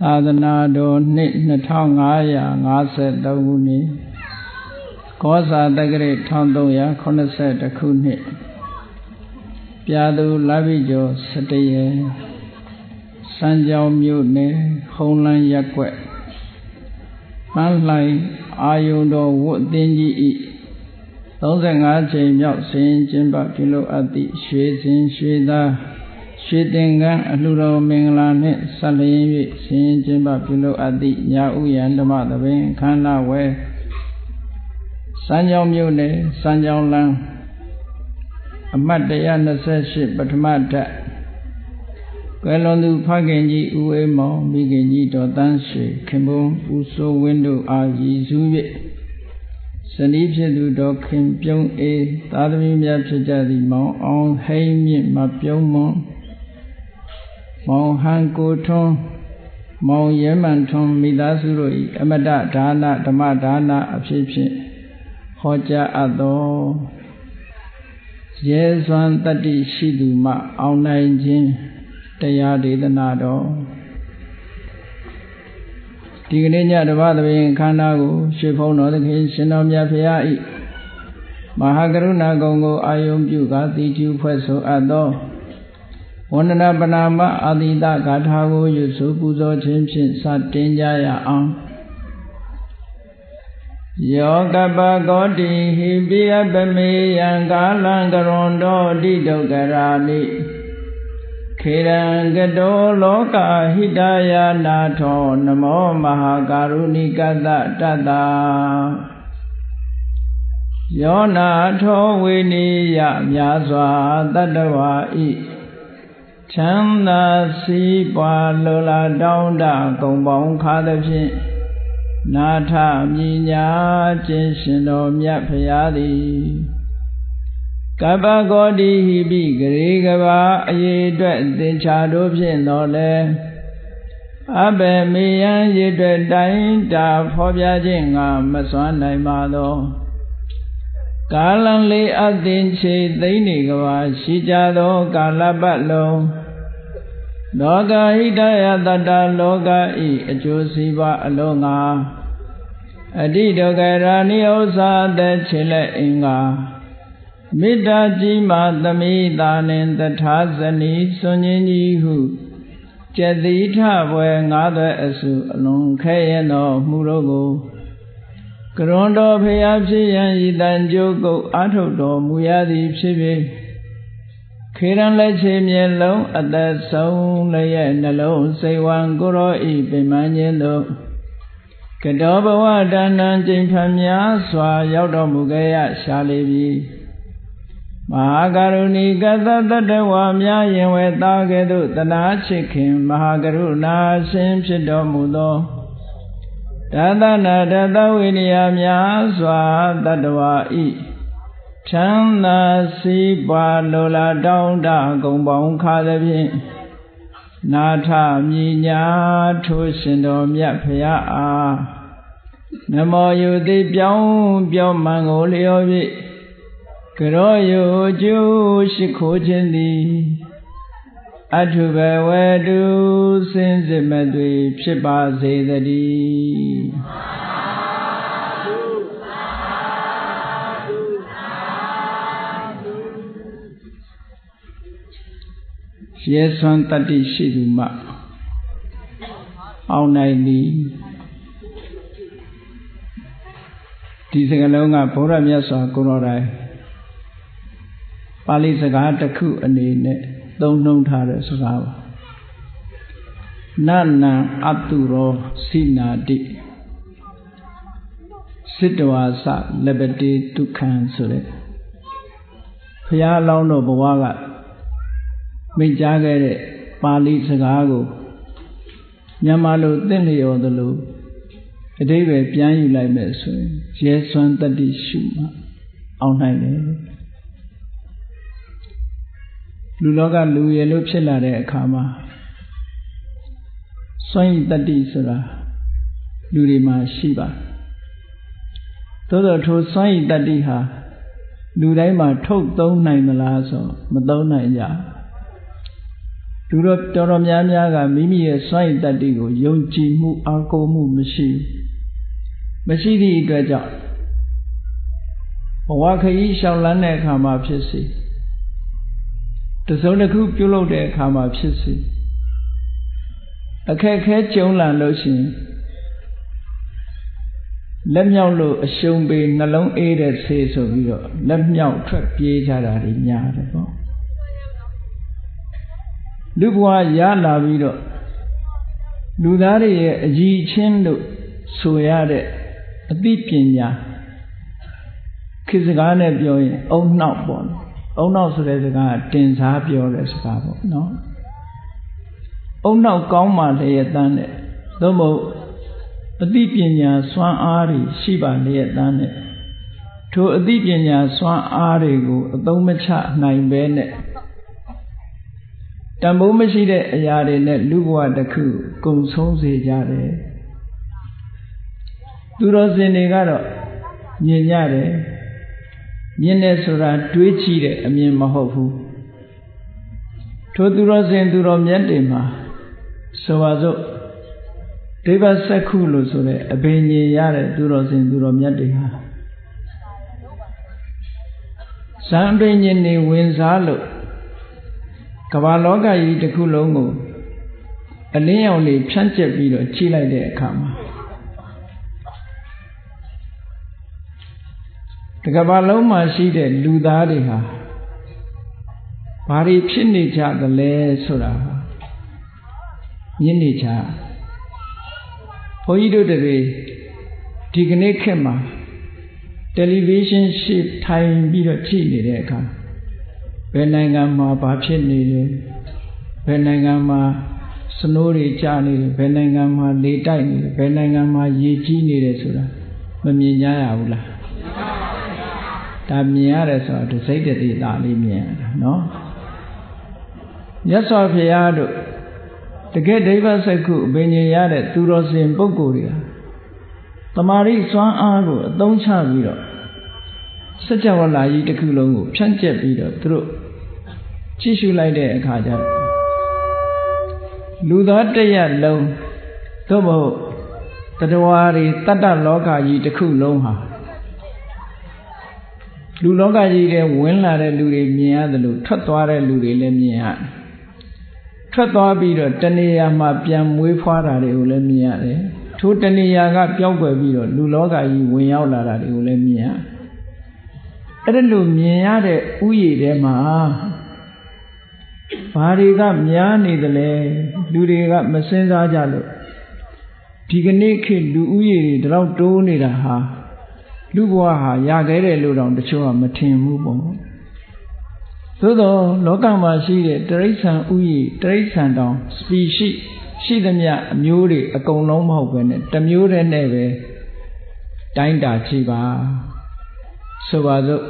သာသနာတော်နှစ်2553ခုနှစ်ကောဇာတက္ကရာ1382ခုနှစ်ပြာသူလပိကျော်17ရက်စံကြောင်မြို့နယ်ဟုံးလန်းရပ်ကွက်ပန်းလှိုင်အာယုန်တော်ဝတ်သင်းကြီးဤ35ချိန်မြောက်ဆင်ကျင်းပပြုလုပ်အပ်သည့်ရွှေစင်ရွှေသားရွှေသင်္ကန်းအလှတော်မင်္ဂလာနှင့်ဆက်လျင်၍ဆင်ကျင်းပပြုလုပ်အပ်သည့်ညာဥယျာဓမ္မသဘင်ခန္ဓာဝဲစံကြောင်မြို့နယ်စံကြောင်လမ်းအမှတ်128ပထမဓာတ်ကွယ်လွန်သူဖခင်ကြီးဦးအေးမောင်မိခင်ကြီးဒေါ်တန်းရွှေခင်ပွန်းဦးစိုးဝင်းတို့အားရည်စူး၍ဇနီးဖြစ်သူဒေါ်ခင်ပြုံးအေးသားသမီးများဖြစ်ကြသည့်မောင်အောင်ဟိန်းမြင့်မပြုံးမွန်မောင်ဟန်ကိုထွန်းမောင်ရဲမှန်ထွန်းမိသားစုတို့၏အမတဒါနဓမ္မဒါနအဖြစ်ဖြင့်ဟောကြားအပ်သောရဲစွမ်းတတ္တိရှိသူမှအောင်နိုင်ခြင်းတရားဒေသနာတော်ဒီကနေ့ညတပတ်သဘင်ခန္ဓာကိုရွှေဖုံးတော်သခင်ရှင်တော်မြတ်ဖရာ၏မဟာကရုဏာဂုဏ်ကိုအာယုံပြုကာတည်ကျူဖွဲ့ဆိုအပ်သောဝန္ဒနာပနာမအာတိတဂါထာကိုရွတ်ဆိုပူဇော်ခြင်းဖြင့်စတင်ကြရအောင်ယောကပကောတိဟိပိယပမေယံကာလံကရွန်တောတိဒုက္ခရာနိခေရံကတောလောကဟိတယာနာထောနမောမဟာကာရုဏိကတတတ္တာယောနာထောဝေနိယမြာစွာတတ္တဝါဤချမ်းသာစီးပွားလိုလားတောင်းတဂုံပေါင်းခါသဖြင့်နာထမြညာခြင်းရှင်တော်မြတ်ဖရာသည်ကပ္ပဂောတိဟိပိဂရေကဘာအရေအတွက်သင်္ချာတို့ဖြင့်တော်လဲအဘယ်မေယံရေအတွက်တိုင်းတာဖော်ပြခြင်းငါမစွမ်းနိုင်ပါသောကာလံလေးအသင်္ချေသိမ့်နေကဘာရှိကြသောကာလပတ်လုံးလောကဟိတယတတ္တလောကဤအကျိုးစီးပွားအလုံးငါအတိဒုက္ခရာနိဥ္စာသက်ချေလက်အင်္ဂါမေတ္တာကြီးမှသမိတာနှင့်တထာဇနီစွန်ခြင်းကြီးဟုကျက်တိထဘွယ်ငါးသွဲအစုအလုံးခဲရင်တော်မူတို့ကိုကရွန်တော်ဖျားဖြစ်ရန်ဤတန်ကြိုးကုတ်အာထုတ်တော်မူရသည်ဖြစ်ဖြစ်ခေရန်လက်ချေမျက်လုံးအသက်ဆုံးလျက်နှလုံးစိတ်ဝံကိုရောဤပင်မခြင်းတို့ကတောဘဝတဏ္ဏကျိန်ဖန်များစွာရောက်တော်မူခဲ့ရရှာလေပြီမဟာကရုဏီကတတ္တဝါများယင်ဝဲသားကဲ့သို့တနာချစ်ခင်မဟာကရုဏာရှင်ဖြစ်တော်မူသောတသနာတသဝိနည်းများစွာတတ္တဝါဤချမ်းသာစီးပွားလိုလားတောင်းတဂုံပေါင်းခါသဖြင့်နာထမြညာထိုးရှင်တော်မြတ်ဖရာအားနမောယုတိပြောင်းမှန်ကိုလျော်ဖြင့်ကရောယုကျိုးရှိခိုးခြင်းသည်အထုဘဝတုစင်စစ်မသွေဖြစ်ပါစေတည်းရဲစွမ်းတတ္တိရှိသူမှအောင်နိုင်သည်ဒီစကားလုံးကဘုရားမြတ်စွာကိုယ်တော်တိုင်ပါဠိစကားတစ်ခုအနေနဲ့သုံးနှုန်းထားတဲ့စကားပါနနံအတုရောစိနာတိစိတဝါစလပတိဒုက္ခံဆိုတဲ့ဘုရားအလောင်းတော်ဘဝကမိန့်ကြားခဲ့တဲ့ပါဠိစကားကိုမြန်မာလိုသင်လျော်သလိုအဓိပ္ပာယ်ပြန်ယူလိုက်မယ်ဆိုရင်ရဲစွမ်းတတ္တိရှုမှအောင်နိုင်တယ်လူလောကလူရည်လို့ဖြစ်လာတဲ့အခါမှာစွမ်းရည်တတ္တိဆိုတာလူတွေမှာရှိပါသို့သောထိုစွမ်းရည်တတ္တိဟာလူတိုင်းမှာထုတ်သုံးနိုင်မလားဆိုမသုံးနိုင်ကြ လူတော်တော်များများကမိမိရဲ့စွမ်းရည်တတ္တိကိုယုံကြည်မှုအားကိုးမှုမရှိသည့်အတွက်ကြောင့်ဘဝခရီးလျှောက်လန်းတဲ့အခါမှာဖြစ်စေတစုံတစ်ခုပြုလုပ်တဲ့အခါမှာဖြစ်စေအခက်အခဲကြုံလာလို့ရှိရင်လက်မြောက်လို့အရှုံးပေးနှလုံးအေးတဲ့ဆေးဆိုပြီးတော့လက်မြောက်ထွက်ပြေးကြတာတွေများတယ်ပေါ့လူဘဝရလာပြီးတော့လူသားတွေရဲ့အကြီးချင်းလို့ဆိုရတဲ့အသိပညာခေတ်စကားနဲ့ပြောရင်အုံနှောက်ပေါ့အုံနှောက်ဆိုတဲ့စကားကတင်စားပြောတဲ့စကားပေါ့နော်အုံနှောက်ကောင်းမှလည်းတန်းတဲ့သို့မဟုတ်အသိပညာစွမ်းအားတွေရှိပါလျက်တန်းတဲ့ထိုအသိပညာစွမ်းအားတွေကိုအသုံးမချနိုင်ဘဲနဲ့တန်ဖိုးမရှိတဲ့အရာတွေနဲ့လူဘဝတစ်ခုကုံဆုံးစေကြတယ်သူတော်စင်တွေကတော့မြင်ကြတယ်မြင်တယ်ဆိုတာတွေးကြည့်တဲ့အမြင်မဟုတ်ဘူးထိုသူတော်စင်သူတော်မြတ်တွေမှာဆိုပါစို့ဒိဗ္ဗစက္ခုလို့ဆိုတဲ့အဘိညာဉ်ရတဲ့သူတော်စင်သူတော်မြတ်တွေဟာဇံအဘိညာဉ်တွေဝင်စားလို့ကမ္ဘာလောကကြီးတစ်ခုလုံးကိုအလင်းရောင်လေးဖြန့်ကျက်ပြီးတော့ကြီးလိုက်တဲ့အခါမှာဒီကမ္ဘာလုံးမှာရှိတဲ့လူသားတွေဟာဘာတွေဖြစ်နေကြသလဲဆိုတာမြင်နေကြဘုန်းကြီးတို့တွေဒီကနေ့ခေတ်မှာတယ်လီဗီရှင်းရှေ့ထိုင်ပြီးတော့ကြည့်နေတဲ့အခါဘယ်နိုင်ငံမှာဘာဖြစ်နေတယ်ဘယ်နိုင်ငံမှာစနိုးတွေကျနေတယ်ဘယ်နိုင်ငံမှာလေတိုက်နေတယ်ဘယ်နိုင်ငံမှာရေကြီးနေတယ်ဆိုတာမမြင်ကြရဘူးလားဒါမြင်ရတယ်ဆိုတော့စိတ်တည်းသားလေးမြင်ရတာနော်မြတ်စွာဘုရားတို့တကယ်ဒိဗ္ဗစက္ခုအဘိညာဉ်ရတဲ့သူတော်စင်ပုဂ္ဂိုလ်တွေဟာတမာရိစွမ်းအားကိုအသုံးချပြီးတော့စัจ java လာကြီးတစ်ခုလုံးကိုဖြန့်ကျက်ပြီးတော့သူတို့ကြည့်ရှုလိုက်တဲ့အခါကျတော့လူသားတစ်ရပ်လုံးသို့မဟုတ်တတဝါတွေတတ္တလောကကြီးတစ်ခုလုံးဟာလူလောကကြီးထဲဝင်လာတဲ့လူတွေမြင်ရတယ်လို့ထွက်သွားတဲ့လူတွေလည်းမြင်ရတယ်ထွက်သွားပြီးတော့တဏှာမှာပြန်မွေးဖွားတာတွေကိုလည်းမြင်ရတယ်ထိုတဏှာကပျောက်ကွယ်ပြီးတော့လူလောကကြီးဝင်ရောက်လာတာတွေကိုလည်းမြင်ရအဲ့ဒါလိုမြင်ရတဲ့ဥယျာဉ်ထဲမှာဘာတွေကများနေသလဲလူတွေကမစင်စားကြလို့ဒီကနေ့ခေတ်လူဥယျာဉ်တွေဒီလောက်တိုးနေတာဟာလူဘဝဟာရခဲ့တယ်လို့တောင်တချို့ကမထင်ဘူးပေါ့သို့တော့လောကမှာရှိတဲ့တိရစ္ဆာန်ဥယျာဉ်တိရစ္ဆာန်တောင် species ရှိသမျှအမျိုးတွေအကုန်လုံးမဟုတ်ပဲနဲ့တစ်မျိုးတည်းနဲ့ပဲတိုင်းတာကြည့်ပါဆိုပါစို့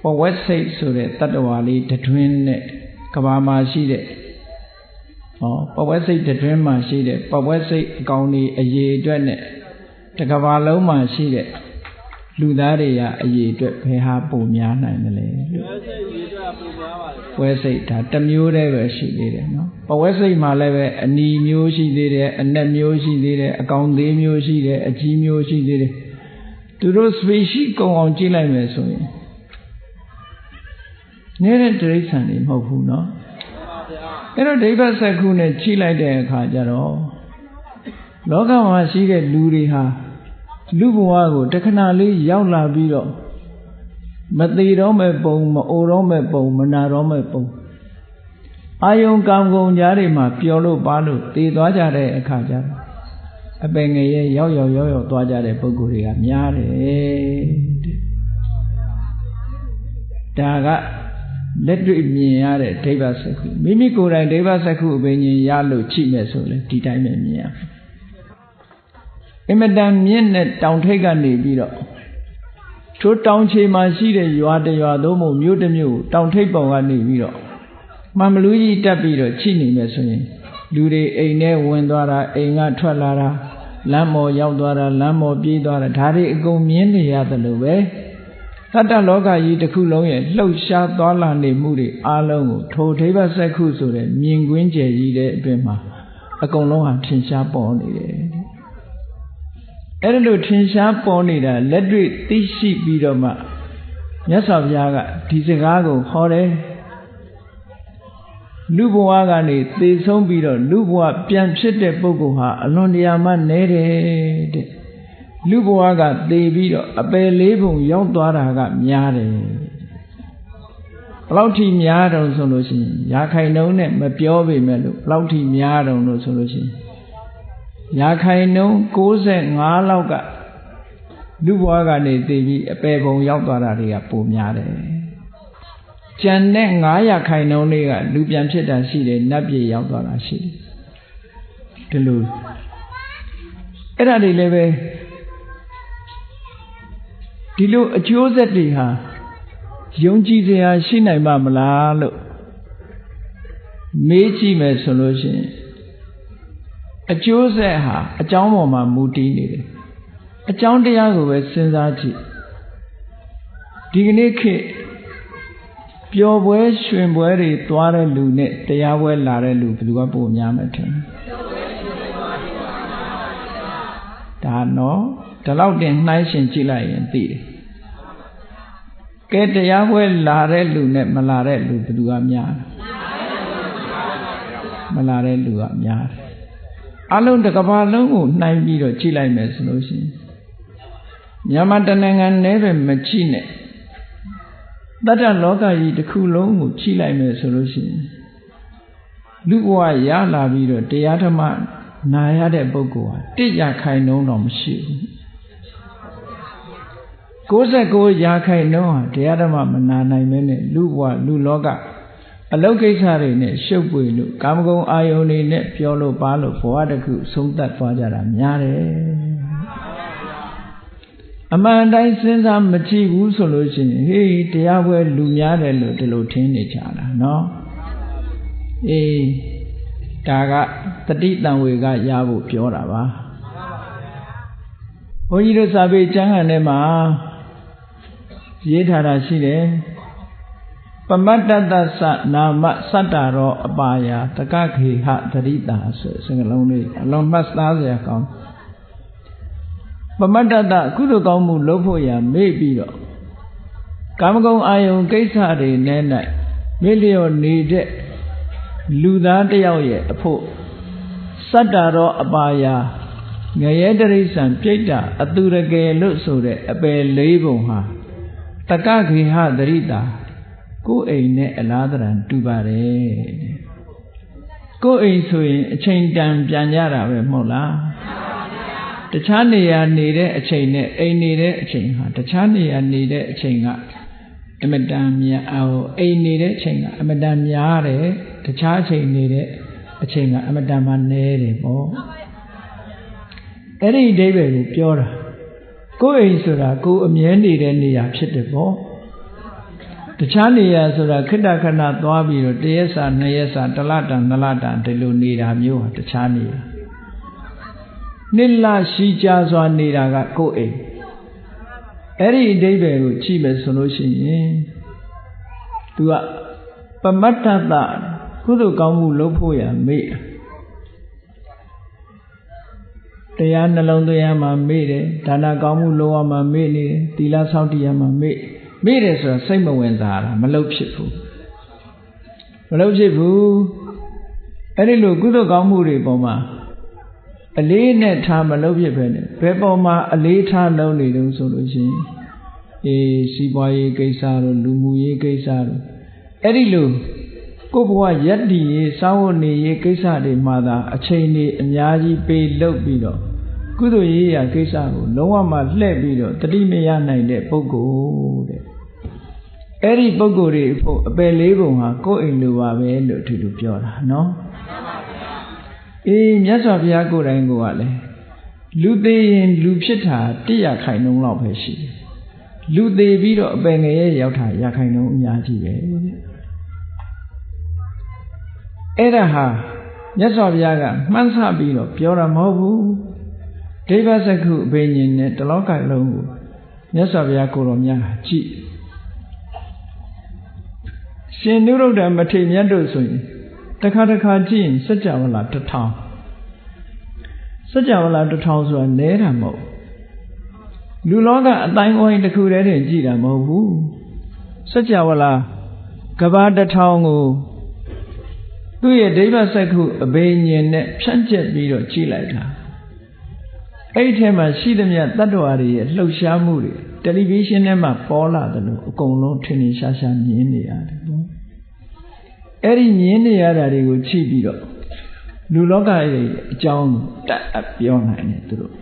ပဝက်စိတ်ဆိုတဲ့တတ္တဝါလေးတတွင်းနဲ့ကဘာမှာရှိတဲ့ပဝက်စိတ်တတွင်းမှာရှိတဲ့ပဝက်စိတ်အကောင်ကြီးအရေအတွက်နဲ့တကဘာလုံးမှာရှိတဲ့လူသားတွေကအရေအတွက်ဘယ်ဟာပုံများနိုင်မလဲပဝက်စိတ်ဒါတစ်မျိုးတည်းပဲရှိသေးတယ်နော်ပဝက်စိတ်မှာလည်းပဲအနီမျိုးရှိသေးတယ်အနက်မျိုးရှိသေးတယ်အကောင်သေးမျိုးရှိတယ်အကြီးမျိုးရှိသေးတယ်သူတို့ species ကုန်အောင်ကြည့်လိုက်မယ်ဆိုရင်နေတဲ့တိရစ္ဆာန်တွေမဟုတ်ဘူးနော်အဲ့တော့ဒိဗ္ဗစက္ခုနဲ့ကြည့်လိုက်တဲ့အခါကျတော့လောကမှာရှိတဲ့လူတွေဟာလူဘဝကိုတခဏလေးရောက်လာပြီးတော့မသေးတော့မဲ့ပုံမအိုတော့မဲ့ပုံမနာတော့မဲ့ပုံအာယုံကံကုန်ကြားတွေမှာပျော်လို့ပါလို့တည်သွားကြတဲ့အခါကျတော့အပင်ငယ်ရောက်သွားကြတဲ့ပုဂ္ဂိုလ်တွေကများတယ်ဒါကလက်တွေ့မြင်ရတဲ့ဒိဗ္ဗစက္ခုမိမိကိုယ်တိုင်ဒိဗ္ဗစက္ခုအဘိညာဉ်ရလို့ကြည့်မယ်ဆိုလေဒီတိုင်းပဲမြင်ရအင်မတန်မြင့်တဲ့တောင်ထိပ်ကနေပြီးတော့ထိုတောင်ခြေမှာရှိတဲ့ရွာတစ်ရွာသို့မဟုတ်မြို့တစ်မြို့တောင်ထိပ်ပေါ်ကနေပြီးတော့မှန်မလူကြီးတက်ပြီးတော့ကြည့်နေမယ်ဆိုရင်လူတွေအိမ်ထဲဝင်သွားတာအိမ်ကထွက်လာတာလမ်းမော်ရောက်သွားတာလမ်းမော်ပြေးသွားတာဒါတွေအကုန်မြင်နေရတယ်လို့ပဲ တတ္တလောကကြီးတစ်ခုလုံးရဲ့လှုပ်ရှားသွားလာနေမှုတွေအားလုံးကိုထိုဒိဗ္ဗစက္ခုဆိုတဲ့မြင်ကွင်းကျယ်ကြီးတဲ့အတွင်းမှာအကုန်လုံးဟာထင်ရှားပေါ်နေတယ်အဲ့ဒါလို့ထင်ရှားပေါ်နေတာလက်တွေ့သိရှိပြီးတော့မှမြတ်စွာဘုရားကဒီစကားကိုဟောတယ်လူဘဝကနေသေဆုံးပြီးတော့လူဘဝပြန်ဖြစ်တဲ့ပုဂ္ဂိုလ်ဟာအလွန်တရာမှနည်းတယ်တဲ့လူဘဝကသေပြီးတော့အပယ်လေးပုံရောက်သွားတာကများတယ်ဘယ်လောက်ထိများတုံဆိုလို့ရှိရင်ရာခိုင်နှုန်းနဲ့မပြောပေမဲ့လို့ဘယ်လောက်ထိများတုံလို့ဆိုလို့ရှိရင်ရာခိုင်နှုန်း95လောက်ကလူဘဝကနေသေပြီးအပယ်ပုံရောက်သွားတာတွေကပိုများတယ်ကျန်တဲ့900ရာခိုင်နှုန်းတွေကလူပြန်ဖြစ်တာရှိတယ်နတ်ပြည်ရောက်သွားတာရှိတယ်ဒီလိုအဲ့ဒါတွေလည်းပဲဒီလိုအကျိုးဆက်တွေဟာယုံကြည်စရာရှိနိုင်မှာမလားလို့မေးကြည့်မယ်ဆိုလို့ရှိရင်အကျိုးဆက်ဟာအကြောင်းပေါ်မှာမူတည်နေတယ်အကြောင်းတရားကိုပဲစဉ်းစားကြည့်ဒီကနေ့ခေတ်ပျော်ပွဲရွှင်ပွဲတွေသွားတဲ့လူနဲ့တရားပွဲလာတဲ့လူဘယ်သူကပိုများမှထင်ဒါနော်ဒီလောက်တင်နှိုင်းရှင်ကြည့်လိုက်ရင်သိတယ်ကဲတရားပွဲလာတဲ့လူနဲ့မလာတဲ့လူဘယ်သူကများမလာတဲ့လူကများတယ်အလုံးတစ်ကမ္ဘာလုံးကိုနှိုင်းပြီးတော့ကြည့်လိုက်မယ်ဆိုလို့ရှိရင်မြန်မာတနိုင်ငံနဲ့ပဲမကြည့်နဲ့တတ္တလောကကြီးတစ်ခုလုံးကိုကြည့်လိုက်မယ်ဆိုလို့ရှိရင်လူဘဝရလာပြီးတော့တရားဓမ္မနာရတဲ့ပုဂ္ဂိုလ်ဟာ100ရာခိုင်နှုန်းတော့မရှိဘူး99ရာခိုင်နှုန်းဟာတရားဓမ္မမနာနိုင်မဲနဲ့လူဘဝလူလောကအလုတ်ကိစ္စတွေနဲ့ရှုပ်ပွေလို့ကာမဂုဏ်အာယုန်တွေနဲ့ပြောလို့ပါလို့ဘဝတစ်ခုဆုံးသက်သွားကြတာများတယ်အမှန်တိုင်းစဉ်းစားမကြည့်ဘူးဆိုလို့ရှိရင်ဟေးတရားပွဲလူများတယ်လို့ဒီလိုထင်နေကြတာနော်အေးဒါကတတိတံဝေကရဖို့ပြောတာပါဘုန်းကြီးတို့စာပေကျမ်းဂန်ထဲမှာရေးထားတာရှိတယ်ပမတ္တတသနာမစတ္တရောအပါယတကခေဟသရိတာဆိုစကားလုံးလေးအလုံးမှတ်သားစရာကောင်းပမတ္တတကုသိုလ်ကောင်းမှုလုပ်ဖို့ရမေ့ပြီးတော့ကာမဂုဏ်အာယုန်ကိစ္စတွေနဲ့၌မေ့လျော့နေတဲ့လူသားတယောက်ရဲ့အဖို့စတ္တရောအပါယငရဲတရိစ္ဆာန်ပြိတ္တာအသူရကယ်လို့ဆိုတဲ့အပယ်လေးပုံဟာတကခေဟသရိတာကိုယ်အိမ်နဲ့အလားတရံတူပါတယ်ကိုယ်အိမ်ဆိုရင်အချိန်တန်ပြန်ကြတာပဲမဟုတ်လားတခြားနေရာနေတဲ့အချိန်နဲ့အိမ်နေတဲ့အချိန်ဟာတခြားနေရာနေတဲ့အချိန်ကအမတန်များအိမ်နေတဲ့အချိန်ကအမတန်များတယ်တခြားအချိန်နေတဲ့အချိန်ကအမတန်မှနည်းတယ်ပေါ့အဲ့ဒီအဓိပ္ပာယ်ကိုပြောတာကိုယ်အိမ်ဆိုတာကိုယ်အမြဲနေတဲ့နေရာဖြစ်တယ်ပေါ့တခြားနေရာဆိုတာခိတ္တခဏသွားပြီးတော့1ရက်စာ2ရက်စာ1လတန်2လတန်ဒီလိုနေတာမျိုးဟာတခြားနေရာနှစ်လရှိကြစွာနေတာကကိုယ်အိမ်အဲ့ဒီအဓိပ္ပာယ်ကိုကြည့်မယ်ဆိုလို့ရှိရင်သူကပမတ္တတကုသိုလ်ကောင်းမှုလုပ်ဖို့ရမေ့တရားနှလုံးသွင်းရမှာမေ့တယ်ဒါနကောင်းမှုလုပ်ရမှာမေ့နေတယ်သီလဆောက်တည်ရမှာမေ့တယ်ဆိုတာစိတ်မဝင်စားတာမလုပ်ဖြစ်ဘူးအဲ့ဒီလိုကုသိုလ်ကောင်းမှုတွေပေါ်မှာအလေးနဲ့ထားမလုပ်ဖြစ်ပဲနဲ့ဘယ်ပေါ်မှာအလေးထားလုပ်နေတုံးဆိုလို့ရှိရင်စီးပွားရေးကိစ္စတို့လူမှုရေးကိစ္စတို့အဲ့ဒီလိုကိုယ့်ဘဝရက်တည်ရေးစာဝတ်နေရေးကိစ္စတွေမှာသာအချိန်တွေအများကြီးပေးလုပ်ပြီးတော့ကုသိုလ်ရေးရာကိစ္စကိုလုံးဝမှလှည့်ပြီးတော့တတိမရနိုင်တဲ့ပုဂ္ဂိုလ်တဲ့အဲ့ဒီပုဂ္ဂိုလ်တွေဖို့အပယ်လေးပုံဟာကိုယ့်အိမ်လိုပါပဲလို့ဒီလိုပြောတာနော်မြတ်စွာဘုရားကိုယ်တိုင်ကလည်းလူသေးရင်လူဖြစ်တာ100ရာခိုင်နှုန်းလောက်ပဲရှိတယ်လူသေးပြီးတော့အပယ်ငရဲရောက်တာရာခိုင်နှုန်းအများကြီးပဲအဲ့ဒါဟာမြတ်စွာဘုရားကမှန်းဆပြီးတော့ပြောတာမဟုတ်ဘူးဒိဗ္ဗစက္ခုအဘိညာဉ်နဲ့တလောကလုံးကို မြတ်စွာဘုရားကိုယ်တော်မြတ်ကြည့်ရှင်နုရုဒ္ဓမထေရမြတ်တို့ဆိုရင်တခါကြည့်ရင်စัจ java လာ1000စัจ java လာ1000ဆိုတာနဲတာမဟုတ်လူလောကအတိုင်းအဝိုင်းတစ်ခုတည်းတင်ကြည့်တာမဟုတ်ဘူးစัจ java လာကဘာ1000ကိုသူ့ရဲ့ဒိဗ္ဗစက္ခုအဘိညာဉ်နဲ့ဖြန့်ကျက်ပြီးတော့ကြည့်လိုက်တာအဲ့ဒီထဲမှာရှိသမျှတတ္တဝါတွေရဲ့လှုပ်ရှားမှုတွေတယ်လီဗီရှင်းထဲမှာပေါ်လာတယ်လို့အကုန်လုံးထင်ထင်ရှားရှားမြင်နေရတယ်ပေါ့အဲ့ဒီမြင်နေရတာတွေကိုကြည့်ပြီးတော့လူလောကရဲ့အကြောင်းတက်အပ်ပြောနိုင်တယ်သူတို့